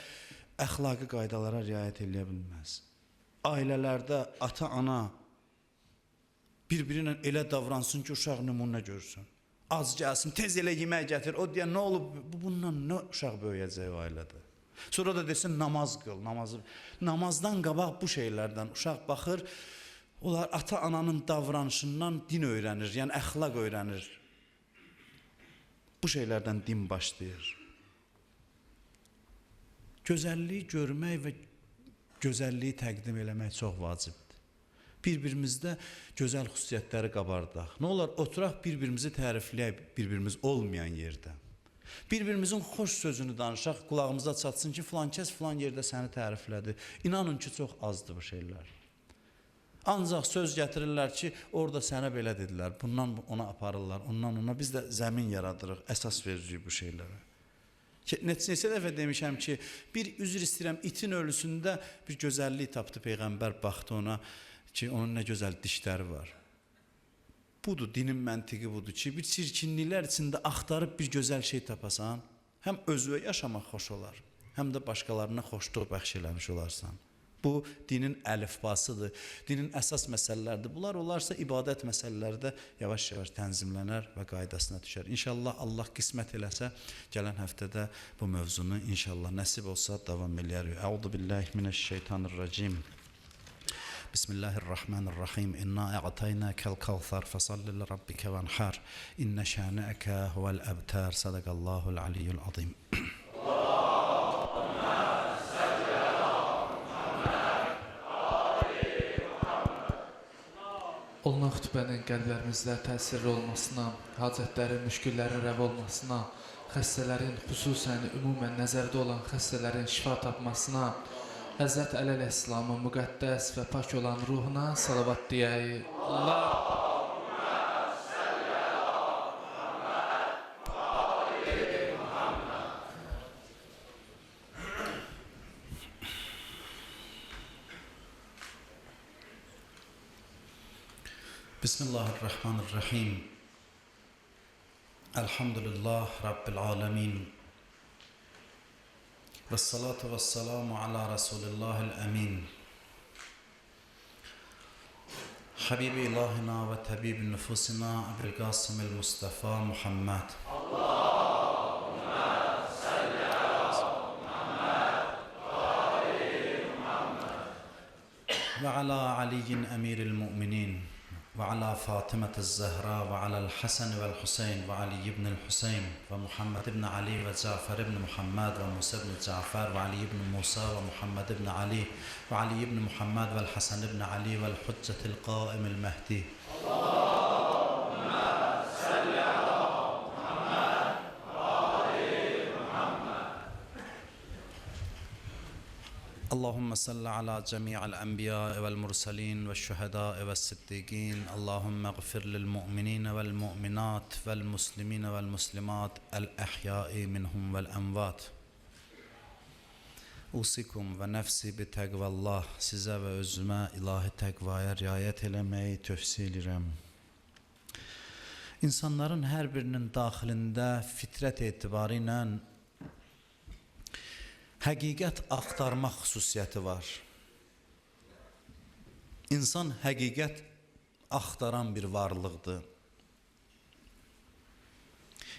A: əxlaqi qaydalara riayət eləyə bilməz. Ailələrdə ata-ana bir-birinə elə davransın ki, uşaq nümunə görsün. Az gəlsin, tez elə yemək gətir. O deyən, nə olub? Bundan nə uşaq böyüyəcək o ailədə? Sonra da desin, namaz qıl. Namazdan qabaq bu şeylərdən uşaq baxır, onlar ata-ananın davranışından din öyrənir, yəni əxlaq öyrənir. Bu şeylərdən din başlayır. Gözəlliyi görmək və gözəlliyi təqdim eləmək çox vacibdir. Bir-birimizdə gözəl xüsusiyyətləri qabardaq. Nə olar, oturaq bir-birimizi tərifləyək bir-birimiz olmayan yerdə. Bir-birimizin xoş sözünü danışaq, qulağımıza çatsın ki, filan kəs filan yerdə səni təriflədi. İnanın ki, çox azdır bu şeylər. Ancaq söz gətirirlər ki, orada sənə belə dedilər, bundan ona aparırlar, ondan ona. Biz də zəmin yaradırıq, əsas veririk bu şeylərə. Neçə dəfə demişəm ki, bir üzr istəyirəm, itin ölüsündə bir gözəllik tapdı Peyğəmbər, baxdı ona ki, onun nə gözəl dişləri var. Budur, dinin məntiqi budur ki, bir çirkinliklər içində axtarıb bir gözəl şey tapasan, həm özünə yaşamaq xoş olar, həm də başqalarına xoşluq bəxş eləmiş olarsan. Bu, dinin əlifbasıdır, dinin əsas məsələlərdir. Bunlar olarsa, ibadət məsələləri də yavaş-yavaş tənzimlənər və qaydasına düşər. İnşallah Allah qismət eləsə, gələn həftədə bu mövzunu inşallah nəsib olsa davam eləyərik. Əuzu billahi minəşşeytanirracim. Bismillahirrahmanirrahim. İnna a'taynakal kavsar fasalli li rabbika vanhar. İnne şani'aka huvel abtar. Sadaqallahul aliyyul azim.
B: Olunan xütbənin qəlblərimizdə təsirli olmasına, hacətlərin, müşküllərin rəv olmasına, xəstələrin, xüsusən ümumən nəzərdə olan xəstələrin şifa tapmasına, Həzrət Əli əleyhissalamın müqəddəs və pak olan ruhuna salavat deyək.
A: Bismillahirrahmanirrahim. Elhamdülillah Rabbil alemin. Vessalatu vesselamu ala Resulillahil emin. Habibi ilahina ve tabibi nüfusina Ebu'l Qasimil Mustafa Muhammed. Allahümme salli ala Muhammed ve ala Aliyin emiril mu'minin. وعلى فاطمة الزهراء وعلى الحسن والحسين وعلي بن الحسين ومحمد بن علي وجعفر بن محمد وموسى بن جعفر وعلي بن موسى ومحمد بن علي وعلي بن محمد والحسن بن علي والحجة القائم المهدي. اللهم صل على جميع الأنبياء والمرسلين والشهداء والصديقين. اللهم اغفر للمؤمنين والمؤمنات والمسلمين والمسلمات الأحياء منهم والأموات. Usikum və nəfsi bi təqvallah. Sizə və özümə ilahi təqvaya riayət eləməyi tövsiyə edirəm. İnsanların hər birinin daxilində fitrət etibarı ilə həqiqət axtarmaq xüsusiyyəti var. İnsan həqiqət axtaran bir varlıqdır.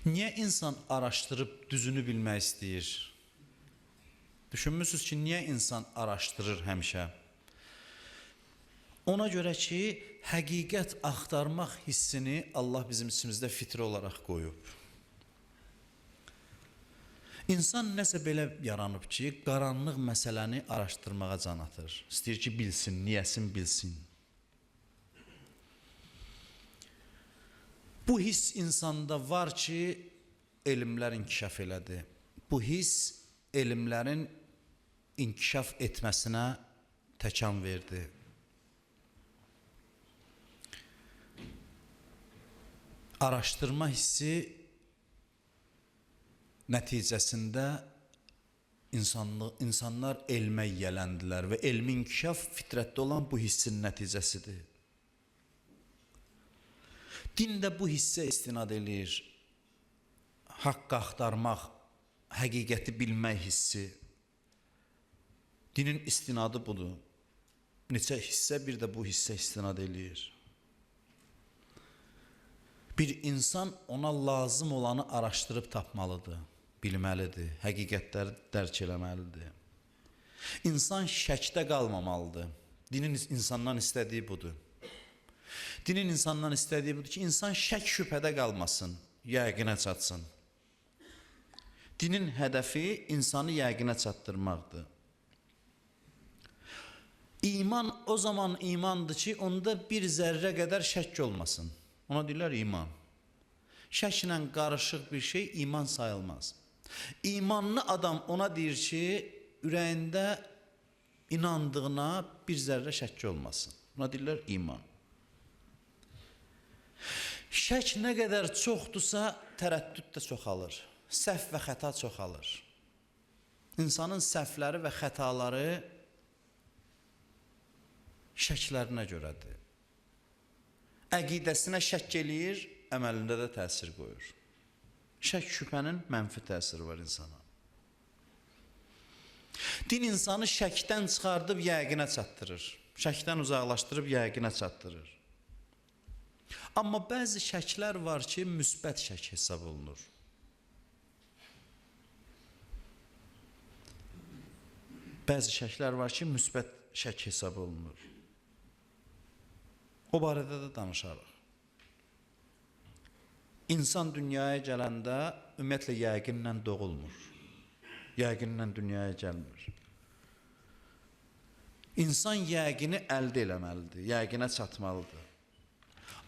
A: Niyə insan araşdırıb düzünü bilmək istəyir? Düşünmüsünüz ki, niyə insan araşdırır həmişə? Ona görə ki, həqiqət axtarmaq hissini Allah bizim içimizdə fitri olaraq qoyub. İnsan nəsə belə yaranıb ki, qaranlıq məsələni araşdırmağa can atır. İstəyir ki, bilsin, niyəsin bilsin. Bu his insanda var ki, elmlər inkişaf elədi. Bu his elmlərin inkişaf etməsinə təkan verdi. Araşdırma hissi nəticəsində insanlar elmə yiyələndilər və elmi inkişaf fitrətdə olan bu hissin nəticəsidir. Din də bu hissə istinad eləyir. Haqqı axtarmaq, həqiqəti bilmək hissi. Dinin istinadı budur. Neçə hissə bir də bu hissə istinad eləyir. Bir insan ona lazım olanı araşdırıb tapmalıdır, bilməlidir, həqiqətləri dərk eləməlidir. İnsan şəkdə qalmamalıdır. Dinin insandan istədiyi budur. Dinin insandan istədiyi budur ki, insan şək şübhədə qalmasın, yəqinə çatsın. Dinin hədəfi insanı yəqinə çatdırmaqdır. İman o zaman imandır ki, onda bir zərrə qədər şək olmasın. Ona deyirlər iman. Şəklə qarışıq bir şey iman sayılmaz. İmanlı adam ona deyir ki, ürəyində inandığına bir zərrə şək olmasın. Ona deyirlər iman. Şək nə qədər çoxdursa, tərəddüd də çoxalır. Səhv və xəta çoxalır. İnsanın səhvləri və xətaları şəklərinə görədir. Əqidəsinə şək eləyir, əməlində də təsir qoyur. Şək şübhənin mənfi təsiri var insana. Din insanı şəkdən çıxardıb yəqinə çatdırır. Şəkdən uzaqlaşdırıb yəqinə çatdırır. Amma bəzi şəklər var ki, müsbət şək hesab olunur. Bəzi şəklər var ki, müsbət şək hesab olunur. O barədə də danışarıq. İnsan dünyaya gələndə ümumiyyətlə yəqinlə doğulmur. Yəqinlə dünyaya gəlmir. İnsan yəqini əldə eləməlidir, yəqinə çatmalıdır.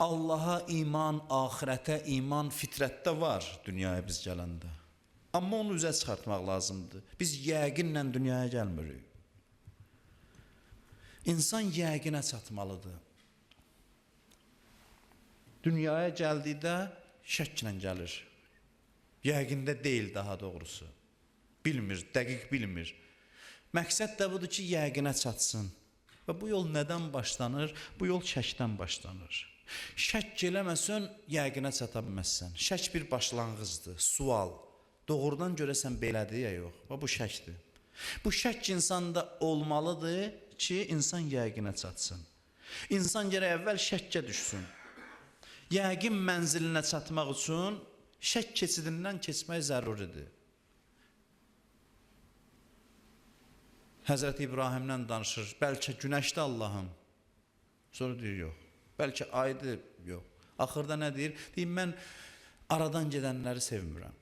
A: Allaha iman, axirətə iman fitrətdə var dünyaya biz gələndə. Amma onu üzə çıxartmaq lazımdır. Biz yəqinlə dünyaya gəlmirik. İnsan yəqinə çatmalıdır. Dünyaya gəldikdə şəklə gəlir. Yəqində deyil daha doğrusu. Bilmir, dəqiq bilmir. Məqsəd də budur ki, yəqinə çatsın. Və bu yol nədən başlanır? Bu yol şəkdən başlanır. Şək eləməsən, yəqinə çata bilməzsən. Şək bir başlanğıcdır, sual. Doğrudan görəsən belədir ya yox. Və bu şəkdir. Bu şək insanda olmalıdır ki, insan yəqinə çatsın. İnsan gərək əvvəl şəkkə düşsün. Yəqin mənzilinə çatmaq üçün şək keçidindən keçmək zəruridir. Həzrəti İbrahimdən danışır, bəlkə günəşdə Allahım. Sonra deyir, yox. Bəlkə aydır, yox. Axırda nə deyir? Deyir, mən aradan gedənləri sevmirəm.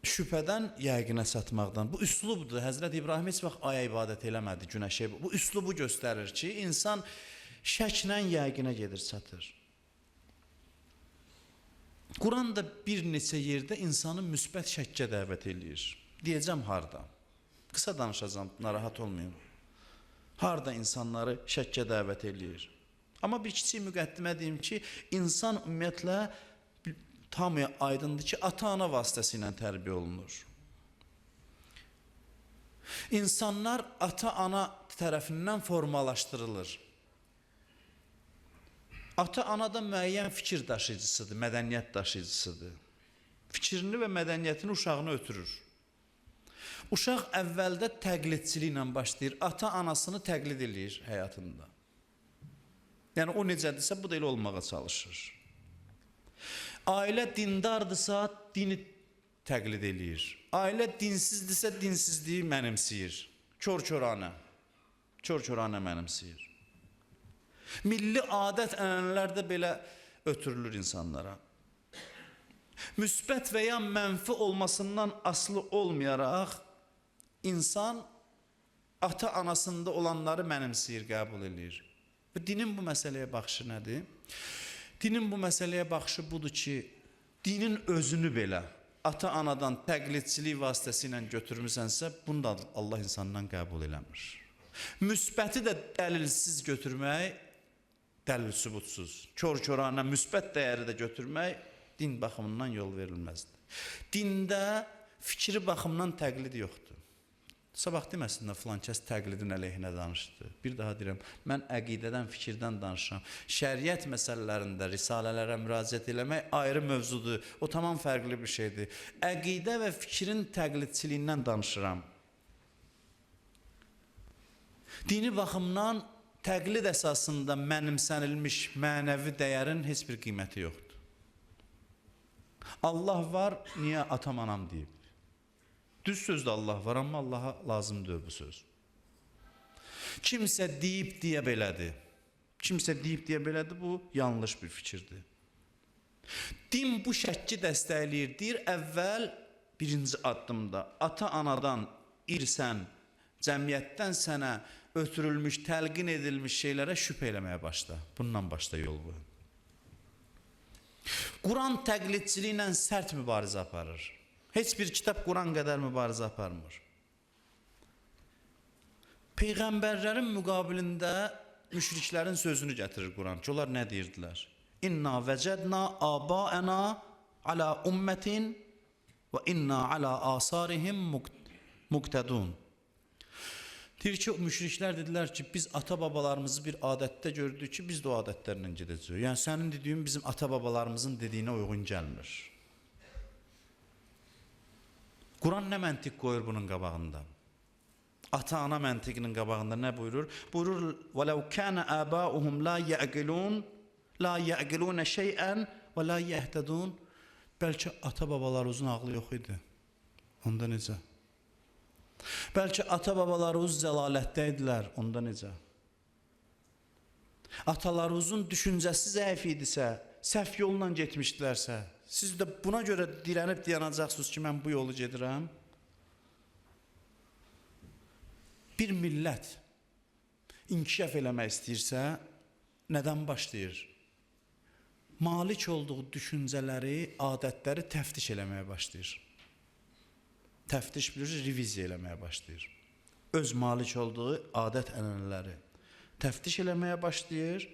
A: Şübhədən yəqinə çatmaqdan. Bu üslubdur. Həzrəti İbrahim heç vaxt aya ibadət eləmədi, günəşə. Bu üslubu göstərir ki, insan şəklə yəqinə gedir, çatır. Quran da bir neçə yerdə insanı müsbət şəkkə dəvət eləyir. Deyəcəm harda. Qısa danışacağım, narahat olmayın. Harda insanları şəkkə dəvət eləyir. Amma bir kiçik müqəddimə deyim ki, insan ümumiyyətlə tam aydındır ki, ata-ana vasitəsilə tərbiyə olunur. İnsanlar ata-ana tərəfindən formalaşdırılır. Ata-ana da müəyyən fikir daşıyıcısıdır, mədəniyyət daşıyıcısıdır. Fikrini və mədəniyyətini uşağına ötürür. Uşaq əvvəldə təqlidçiliklə başlayır, ata-anasını təqlid eləyir həyatında. Yəni o necədirsə, bu da elə olmağa çalışır. Ailə dindardırsa, dini təqlid eləyir. Ailə dinsizdirsə, dinsizliyi mənimsəyir. Kör-körənə. Kör-körənə mənimsəyir. Milli adət ənənələr də belə ötürülür insanlara. Müsbət və ya mənfi olmasından asılı olmayaraq insan ata-anasında olanları mənimsəyir, qəbul edir. Və dinin bu məsələyə baxışı nədir? Dinin bu məsələyə baxışı budur ki, dinin özünü belə ata-anadan təqlidçilik vasitəsilə götürmüsənsə, bunu da Allah insandan qəbul eləmir. Müsbəti də dəlilsiz götürmək, dəlil sübutsuz, kör-körana müsbət dəyəri də götürmək din baxımından yol verilməzdir. Dində fikri baxımdan təqlid yoxdur. Sabah deməsinlər filan kəs təqlidin əleyhinə danışdı. Bir daha deyirəm, mən əqidədən, fikirdən danışıram. Şəriət məsələlərində risalələrə müraciət eləmək ayrı mövzudur. O tamam fərqli bir şeydir. Əqidə və fikrin təqlidçiliyindən danışıram. Dini baxımdan təqlid əsasında mənimsənilmiş mənəvi dəyərin heç bir qiyməti yoxdur. Allah var, niyə atam anam deyib? Düz sözdə Allah var, amma Allaha lazım deyil bu söz. Kimsə deyib deyə belədir. Kimsə deyib deyə belədir, bu yanlış bir fikirdir. Din bu şəkki dəstəkləyir. Deyir, əvvəl birinci addımda ata-anadan irsən, cəmiyyətdən sənə ötürülmüş, təlqin edilmiş şeylərə şübhə eləməyə başla. Bundan başla yol bu. Quran təqlidçiliklə sərt mübarizə aparır. Heç bir kitab Quran qədər mübarizə aparmır. Peyğəmbərlərin müqabilində müşriklərin sözünü gətirir Quran ki, onlar nə deyirdilər? İnna vəcədna abaəna ala ummətin və inna ala asarihim muqtədun. Deyir ki, müşriklər dedilər ki, biz ata-babalarımızı bir adətdə gördük ki, biz də o adətlərlə gedəcəyik. Yəni, sənin dediyin bizim ata-babalarımızın dediyinə uyğun gəlmir. Quran nə məntiq qoyur bunun qabağında? Ata-ana məntiqinin qabağında nə buyurur? Buyurur, وَلَوْ كَانَ آبَاؤُهُمْ لَا يَعْقِلُونَ شَيْئًا وَلَا يَهْتَدُونَ. Bəlkə ata-babalarımızın ağlı yox idi. Onda necə? Bəlkə ata-babalarımız zəlalətdə idilər. Onda necə? Atalarımızın düşüncəsi zəif idisə, səhv yolla getmişdilərsə, siz də buna görə dirənib dayanacaqsınız ki, mən bu yolu gedirəm. Bir millət inkişaf eləmək istəyirsə, nədən başlayır? Malik olduğu düşüncələri, adətləri təftiş eləməyə başlayır. Təftiş bilir, reviziya eləməyə başlayır. Öz malik olduğu adət ənənələri təftiş eləməyə başlayır.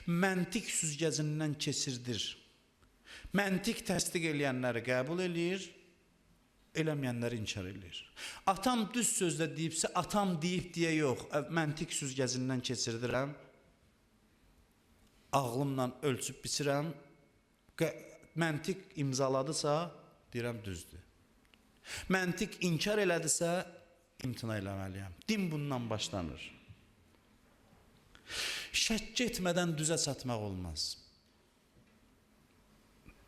A: Məntiq süzgəcindən keçirdir. Məntiq təsdiq eləyənləri qəbul eləyir, eləməyənləri inkar eləyir. Atam düz sözlə deyibsə, atam deyib deyə yox, məntiq süzgəcindən keçirdirəm, ağlımla ölçüb biçirəm, məntiq imzaladısa, deyirəm düzdür. Məntiq inkar elədisə, imtina eləməliyəm. Din bundan başlanır. Şəkk etmədən düzə çatmaq olmaz.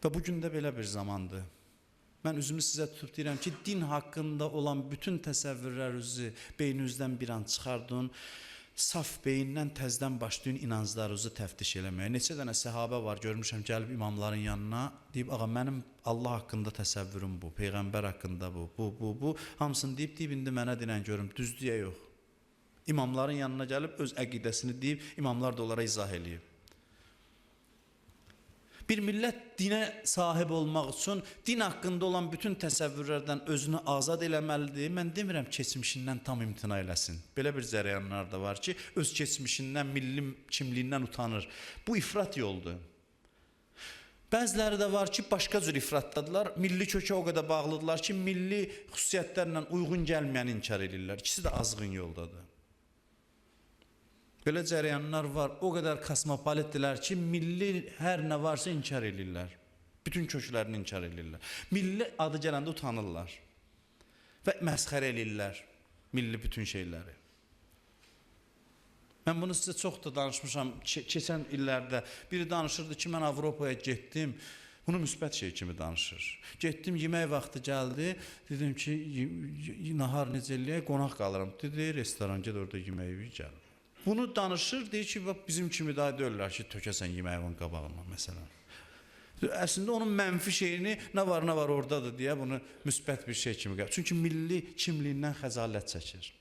A: Və bugün də belə bir zamandır. Mən üzümü sizə tutub deyirəm ki, din haqqında olan bütün təsəvvürlərinizi beyninizdən bir an çıxardın, saf beyindən təzdən başlayın inanclarınızı təftiş eləməyə. Neçə dənə səhabə var, görmüşəm, gəlib imamların yanına, deyib, ağa, mənim Allah haqqında təsəvvürüm bu, Peyğəmbər haqqında bu. Hamısını deyib, indi mənə dinən görüm, düzdüyə yox. İmamların yanına gəlib, öz əqidəsini deyib, imamlar da onlara izah eləyib. Bir millət dinə sahib olmaq üçün din haqqında olan bütün təsəvvürlərdən özünü azad eləməlidir. Mən demirəm keçmişindən tam imtina eləsin. Belə bir cərəyanlar da var ki, öz keçmişindən, milli kimliyindən utanır. Bu ifrat yoldur. Bəziləri də var ki, başqa cür ifratdadılar. Milli kökə o qədər bağlıdırlar ki, milli xüsusiyyətlərlə uyğun gəlməyəni inkar edirlər. İkisi də azğın yoldadır. Belə cərəyanlar var, o qədər kosmopolitdirlər ki, milli hər nə varsa inkar edirlər. Bütün köklərini inkar edirlər. Milli adı gələndə utanırlar. Və məsxərə edirlər milli bütün şeyləri. Mən bunu sizə çox da danışmışam. Keçən illərdə biri danışırdı ki, mən Avropaya getdim. Bunu müsbət şey kimi danışır. Getdim, yemək vaxtı gəldi. Dedim ki, nahar necə eləyək, qonaq qalıram. Dedi, restoran ged orada yeməyi gəl. Bunu danışır, deyir ki, bizim kimi daha deyirlər ki, tökəsən yeməyin qabağına, məsələn. Əslində onun mənfi şeyini nə var oradadır deyə bunu müsbət bir şey kimi qəbul. Çünki milli kimliyindən xəcalət çəkir.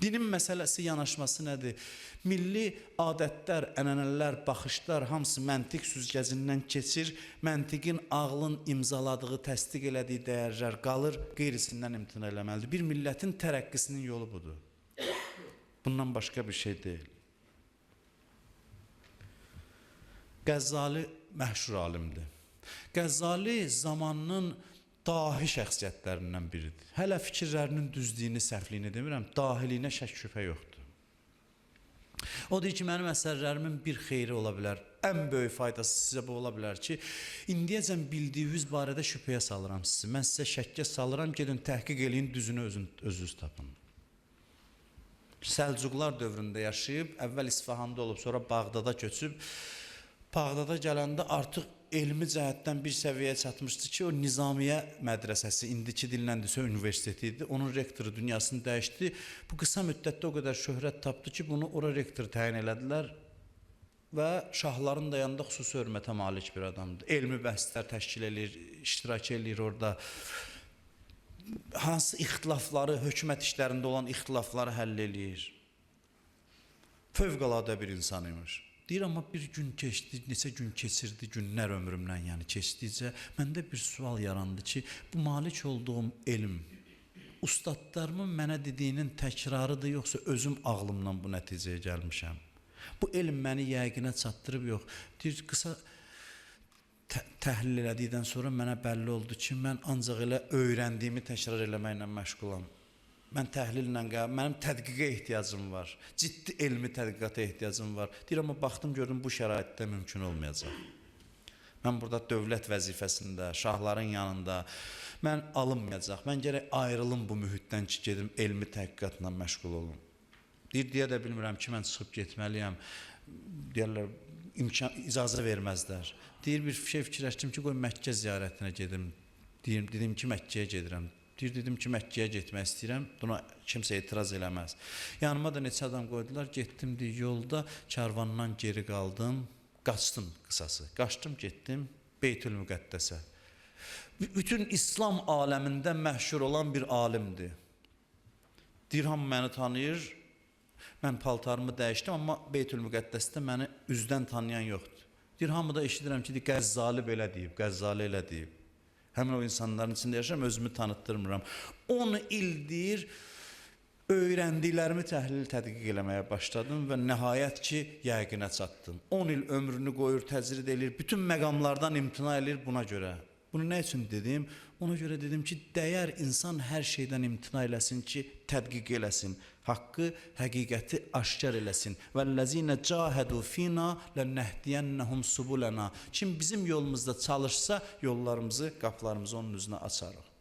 A: Dinin məsələsi yanaşması nədir? Milli adətlər, ənənələr, baxışlar hamısı məntiq süzgəcindən keçir. Məntiqin, ağlın imzaladığı, təsdiq elədiyi dəyərlər qalır, qeyrisindən imtina eləməlidir. Bir millətin tərəqqisinin yolu budur. Bundan başqa bir şey deyil. Qəzzali məşhur alimdir. Qəzzali zamanının dahi şəxsiyyətlərindən biridir. Hələ fikirlərinin düzlüyünü, səhvliyini demirəm, dahiliyinə şək şübhə yoxdur. O deyir ki, mənim əsərlərimin bir xeyri ola bilər, ən böyük faydası sizə bu ola bilər ki, indiyəcən bildiyiniz barədə şübhəyə salıram sizi. Mən sizə şəkkə salıram, gedin təhqiq eləyin, düzünü özünüz tapın. Səlcuqlar dövründə yaşayıb, əvvəl İsfahanda olub, sonra Bağdada köçüb, Bağdada gələndə artıq elmi cəhətdən bir səviyyəyə çatmışdı ki, o Nizamiyə mədrəsəsi, indiki dilləndəsə universiteti idi. Onun rektoru dünyasını dəyişdi. Bu qısa müddətdə o qədər şöhrət tapdı ki, bunu ora rektor təyin elədilər və şahların da yanında xüsusi hörmətə malik bir adamdır. Elmi bəhslər təşkil edir, iştirak edir orada. Hansı ixtilafları, hökumət işlərində olan ixtilafları həll eləyir. Fövqəladə bir insan imiş. Deyir, amma bir gün keçdi, neçə gün keçirdi, günlər ömrümdən yəni keçdikcə, məndə bir sual yarandı ki, bu malik olduğum elm, ustadlarımın mənə dediyinin təkrarıdır, yoxsa özüm ağlımdan bu nəticəyə gəlmişəm. Bu elm məni yəqinə çatdırıb, yox. Deyir, qısa təhlil elədikdən sonra mənə bəlli oldu ki, mən ancaq elə öyrəndiyimi təkrar eləməklə məşğulam. Mən təhlillə, mənim tədqiqə ehtiyacım var. Ciddi elmi tədqiqata ehtiyacım var. Deyir, amma baxdım, gördüm, bu şəraitdə mümkün olmayacaq. Mən burada dövlət vəzifəsində, şahların yanında, mən alınmayacaq. Mən gərək ayrılım bu mühitdən ki, gedim elmi tədqiqatla məşğul olum. Deyir, deyə də bilmirəm ki, mən çıxıb getməliyəm. Deyərlər, icazə verməzlər. Deyir, bir şey fikirləşdim ki, qoy Məkkə ziyarətinə gedim. Dedim ki, Məkkəyə gedirəm. Deyir, dedim ki, Məkkəyə getmək istəyirəm, buna kimsə etiraz eləməz. Yanıma da neçə adam qoydular, getdim deyir, yolda karvandan geri qaldım, qaçdım qısası. Qaçdım, getdim Beytül Müqəddəsə. Bütün İslam aləmində məşhur olan bir alimdir. Deyir, hamı məni tanıyır, mən paltarımı dəyişdim, amma Beytül Müqəddəsdə məni üzdən tanıyan yoxdur. Deyir, hamı da eşidirəm ki, Qəzzali belə deyib, Qəzzali elə deyib. Həmin o insanların içində yaşayıram, özümü tanıtdırmıram. 10 ildir öyrəndiklərimi təhlil tədqiq eləməyə başladım və nəhayət ki, yəqinə çatdım. 10 il ömrünü qoyur, təcrid edir, bütün məqamlardan imtina edir buna görə. Bunu nə üçün dedim? Ona görə dedim ki, dəyər insan hər şeydən imtina eləsin ki, tədqiq eləsin. Haqqı, həqiqəti aşkar eləsin. Vəllezine cahadu fina lennehdiyennahum subulana. Kim bizim yolumuzda çalışsa, yollarımızı, qapılarımızı onun üzünə açarıq.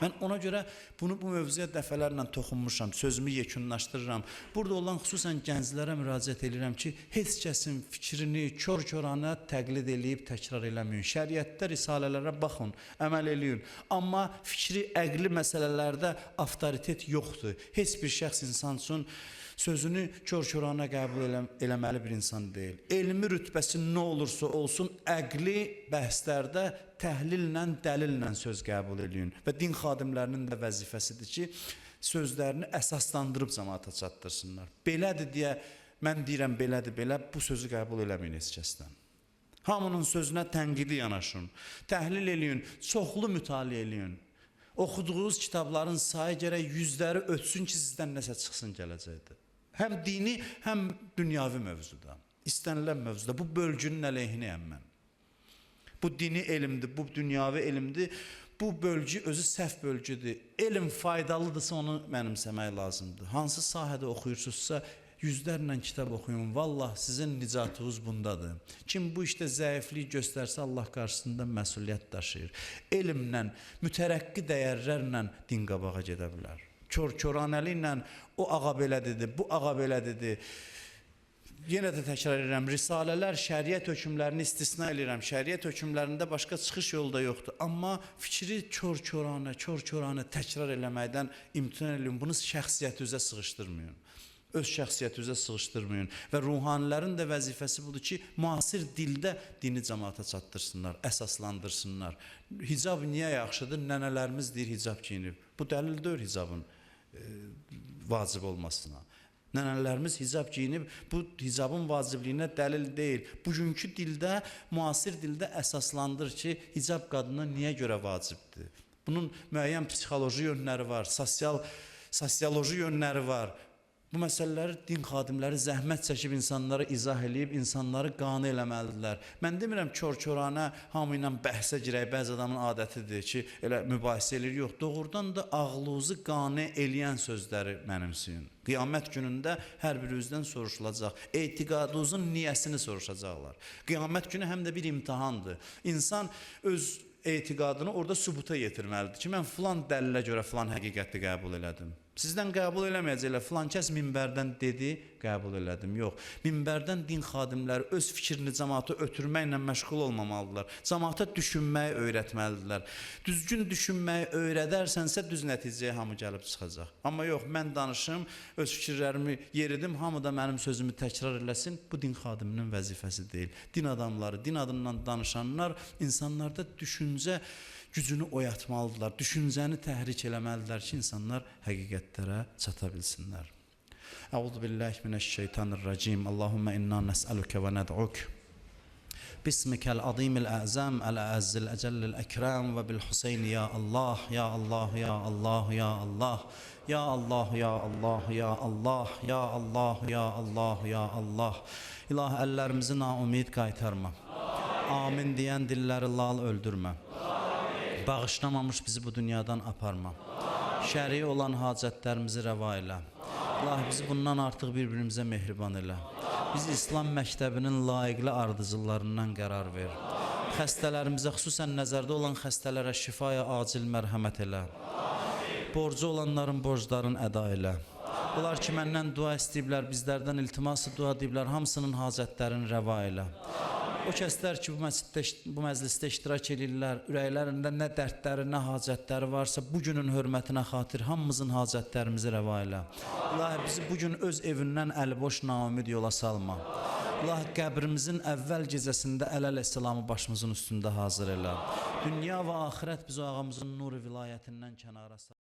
A: Mən ona görə bunu bu mövzuya dəfələrlə toxunmuşam, sözümü yekunlaşdırıram. Burada olan xüsusən gənclərə müraciət edirəm ki, heç kəsin fikrini kör-körana təqlid eləyib təkrar eləməyin. Şəriətdə risalələrə baxın, əməl eləyin. Amma fikri əqli məsələlərdə avtoritet yoxdur. Heç bir şəxs insan üçün sözünü kör-körana qəbul eləməli bir insan deyil. Elmi rütbəsi nə olursa olsun, əqli bəhslərdə təhlillə, dəlillə söz qəbul eləyin. Və din xadimlərinin də vəzifəsidir ki, sözlərini əsaslandırıb cəmaata çatdırsınlar. Belədir deyə, mən deyirəm belədir, belə, bu sözü qəbul eləməyin heç kəsdən. Hamının sözünə tənqidi yanaşın, təhlil eləyin, çoxlu mütaliə eləyin. Oxuduğunuz kitabların sayı gərək yüzləri ötsün ki, sizdən nəsə çıxsın gələcəkdir. Həm dini, həm dünyavi mövzuda, istənilən mövzuda. Bu bölgünün əleyhinəyəm mən. Bu dini elmdir, bu dünyavi elmdir. Bu bölgü özü səhv bölgüdür. Elm faydalıdırsa onu mənimsəmək lazımdır. Hansı sahədə oxuyursunuzsa, yüzlərlə kitab oxuyun. Vallah sizin nicatınız bundadır. Kim bu işdə zəiflik göstərsə Allah qarşısında məsuliyyət daşıyır. Elmlə, mütərəqqi dəyərlərlə din qabağa gedə bilər. Kör-köranəliklə o ağa belə dedi, bu ağa belə dedi. Yenə də təkrar edirəm, risalələr şəriət hökmlərini istisna edirəm. Şəriət hökmlərində başqa çıxış yolu da yoxdur. Amma fikri kör-köranə təkrar eləməkdən imtina edin. Bunu şəxsiyyətinizə sığışdırmayın. Öz şəxsiyyətinizə sığışdırmayın. Və ruhanilərin də vəzifəsi budur ki, müasir dildə dini cəmaata çatdırsınlar, əsaslandırsınlar. Hicab niyə yaxşıdır? Nənələrimiz deyir hicab giyinib. Bu dəlil deyil hicabın vacib olmasına. Nənələrimiz hicab giyinib, bu hicabın vacibliyinə dəlil deyil. Bugünkü dildə, müasir dildə əsaslandır ki, hicab qadına niyə görə vacibdir? Bunun müəyyən psixoloji yönləri var, sosioloji yönləri var. Bu məsələləri din xadimləri zəhmət çəkib insanlara izah eləyib, insanları qane eləməlidirlər. Mən demirəm kör-körənə hamı ilə bəhsə girək, bəzi adamın adətidir ki, elə mübahisə eləyir. Yox, doğrudan da ağlınızı qane eləyən sözləri mənimsəyin. Qiyamət günündə hər birinizdən soruşulacaq. Etiqadınızın niyəsini soruşacaqlar. Qiyamət günü həm də bir imtahandır. İnsan öz etiqadını orada sübuta yetirməlidir ki, mən filan dəlilə görə filan həqiqəti qəbul elədim. Sizdən qəbul eləməyəcəklər, filan kəs minbərdən dedi, qəbul elədim. Yox, minbərdən din xadimləri öz fikrini cəmaata ötürməklə məşğul olmamalıdırlar. Cəmaata düşünməyi öyrətməlidirlər. Düzgün düşünməyi öyrədərsənsə düz nəticəyə hamı gəlib çıxacaq. Amma yox, mən danışım, öz fikirlərimi yeridim, hamı da mənim sözümü təkrar eləsin. Bu din xadiminin vəzifəsi deyil. Din adamları, din adından danışanlar insanlarda düşüncə gücünü oyatmalıdırlar, düşüncəni təhrik eləməlidirlər ki, insanlar həqiqətlərə çata bilsinlər. Əuzu billahi minəşşeytanirracim. Allahumma inna nəs'aluka və nəd'uk. Bismikəl azimil əzəm, əl-əzzil əcəllil əkram və bil-Hüseyn ya Allah, ya Allah, ya Allah, ya Allah. Ya Allah, ya Allah, ya Allah, ya Allah, ya Allah, ya Allah. İlahi, əllərimizi naumid qaytarma. Amin deyən dilləri lal öldürmə. Bağışlamamış bizi bu dünyadan aparma. Şəri olan hacətlərimizi rəva elə. Allah bizi bundan artıq bir-birimizə mehriban elə. Bizi İslam məktəbinin layiqli ardıcıllarından qərar ver. Xəstələrimizə, xüsusən nəzərdə olan xəstələrə şifaya acil mərhəmət elə. Borcu olanların borclarını əda elə. Bunlar ki, məndən dua istəyiblər, bizlərdən iltiması dua ediblər, hamısının hacətlərini rəva elə. O kəslər ki, bu məclisdə iştirak edirlər, ürəklərində nə dərdləri, nə hacətləri varsa, bugünün hörmətinə xatir hamımızın hacətlərimizi rəva elə. İlahi, bizi bugün öz evindən əliboş naumid yola salma. İlahi, qəbrimizin əvvəl gecəsində ələl-əssalamı başımızın üstündə hazır elə. Dünya və axirət bizi ağamızın nuru vilayətindən kənara sal.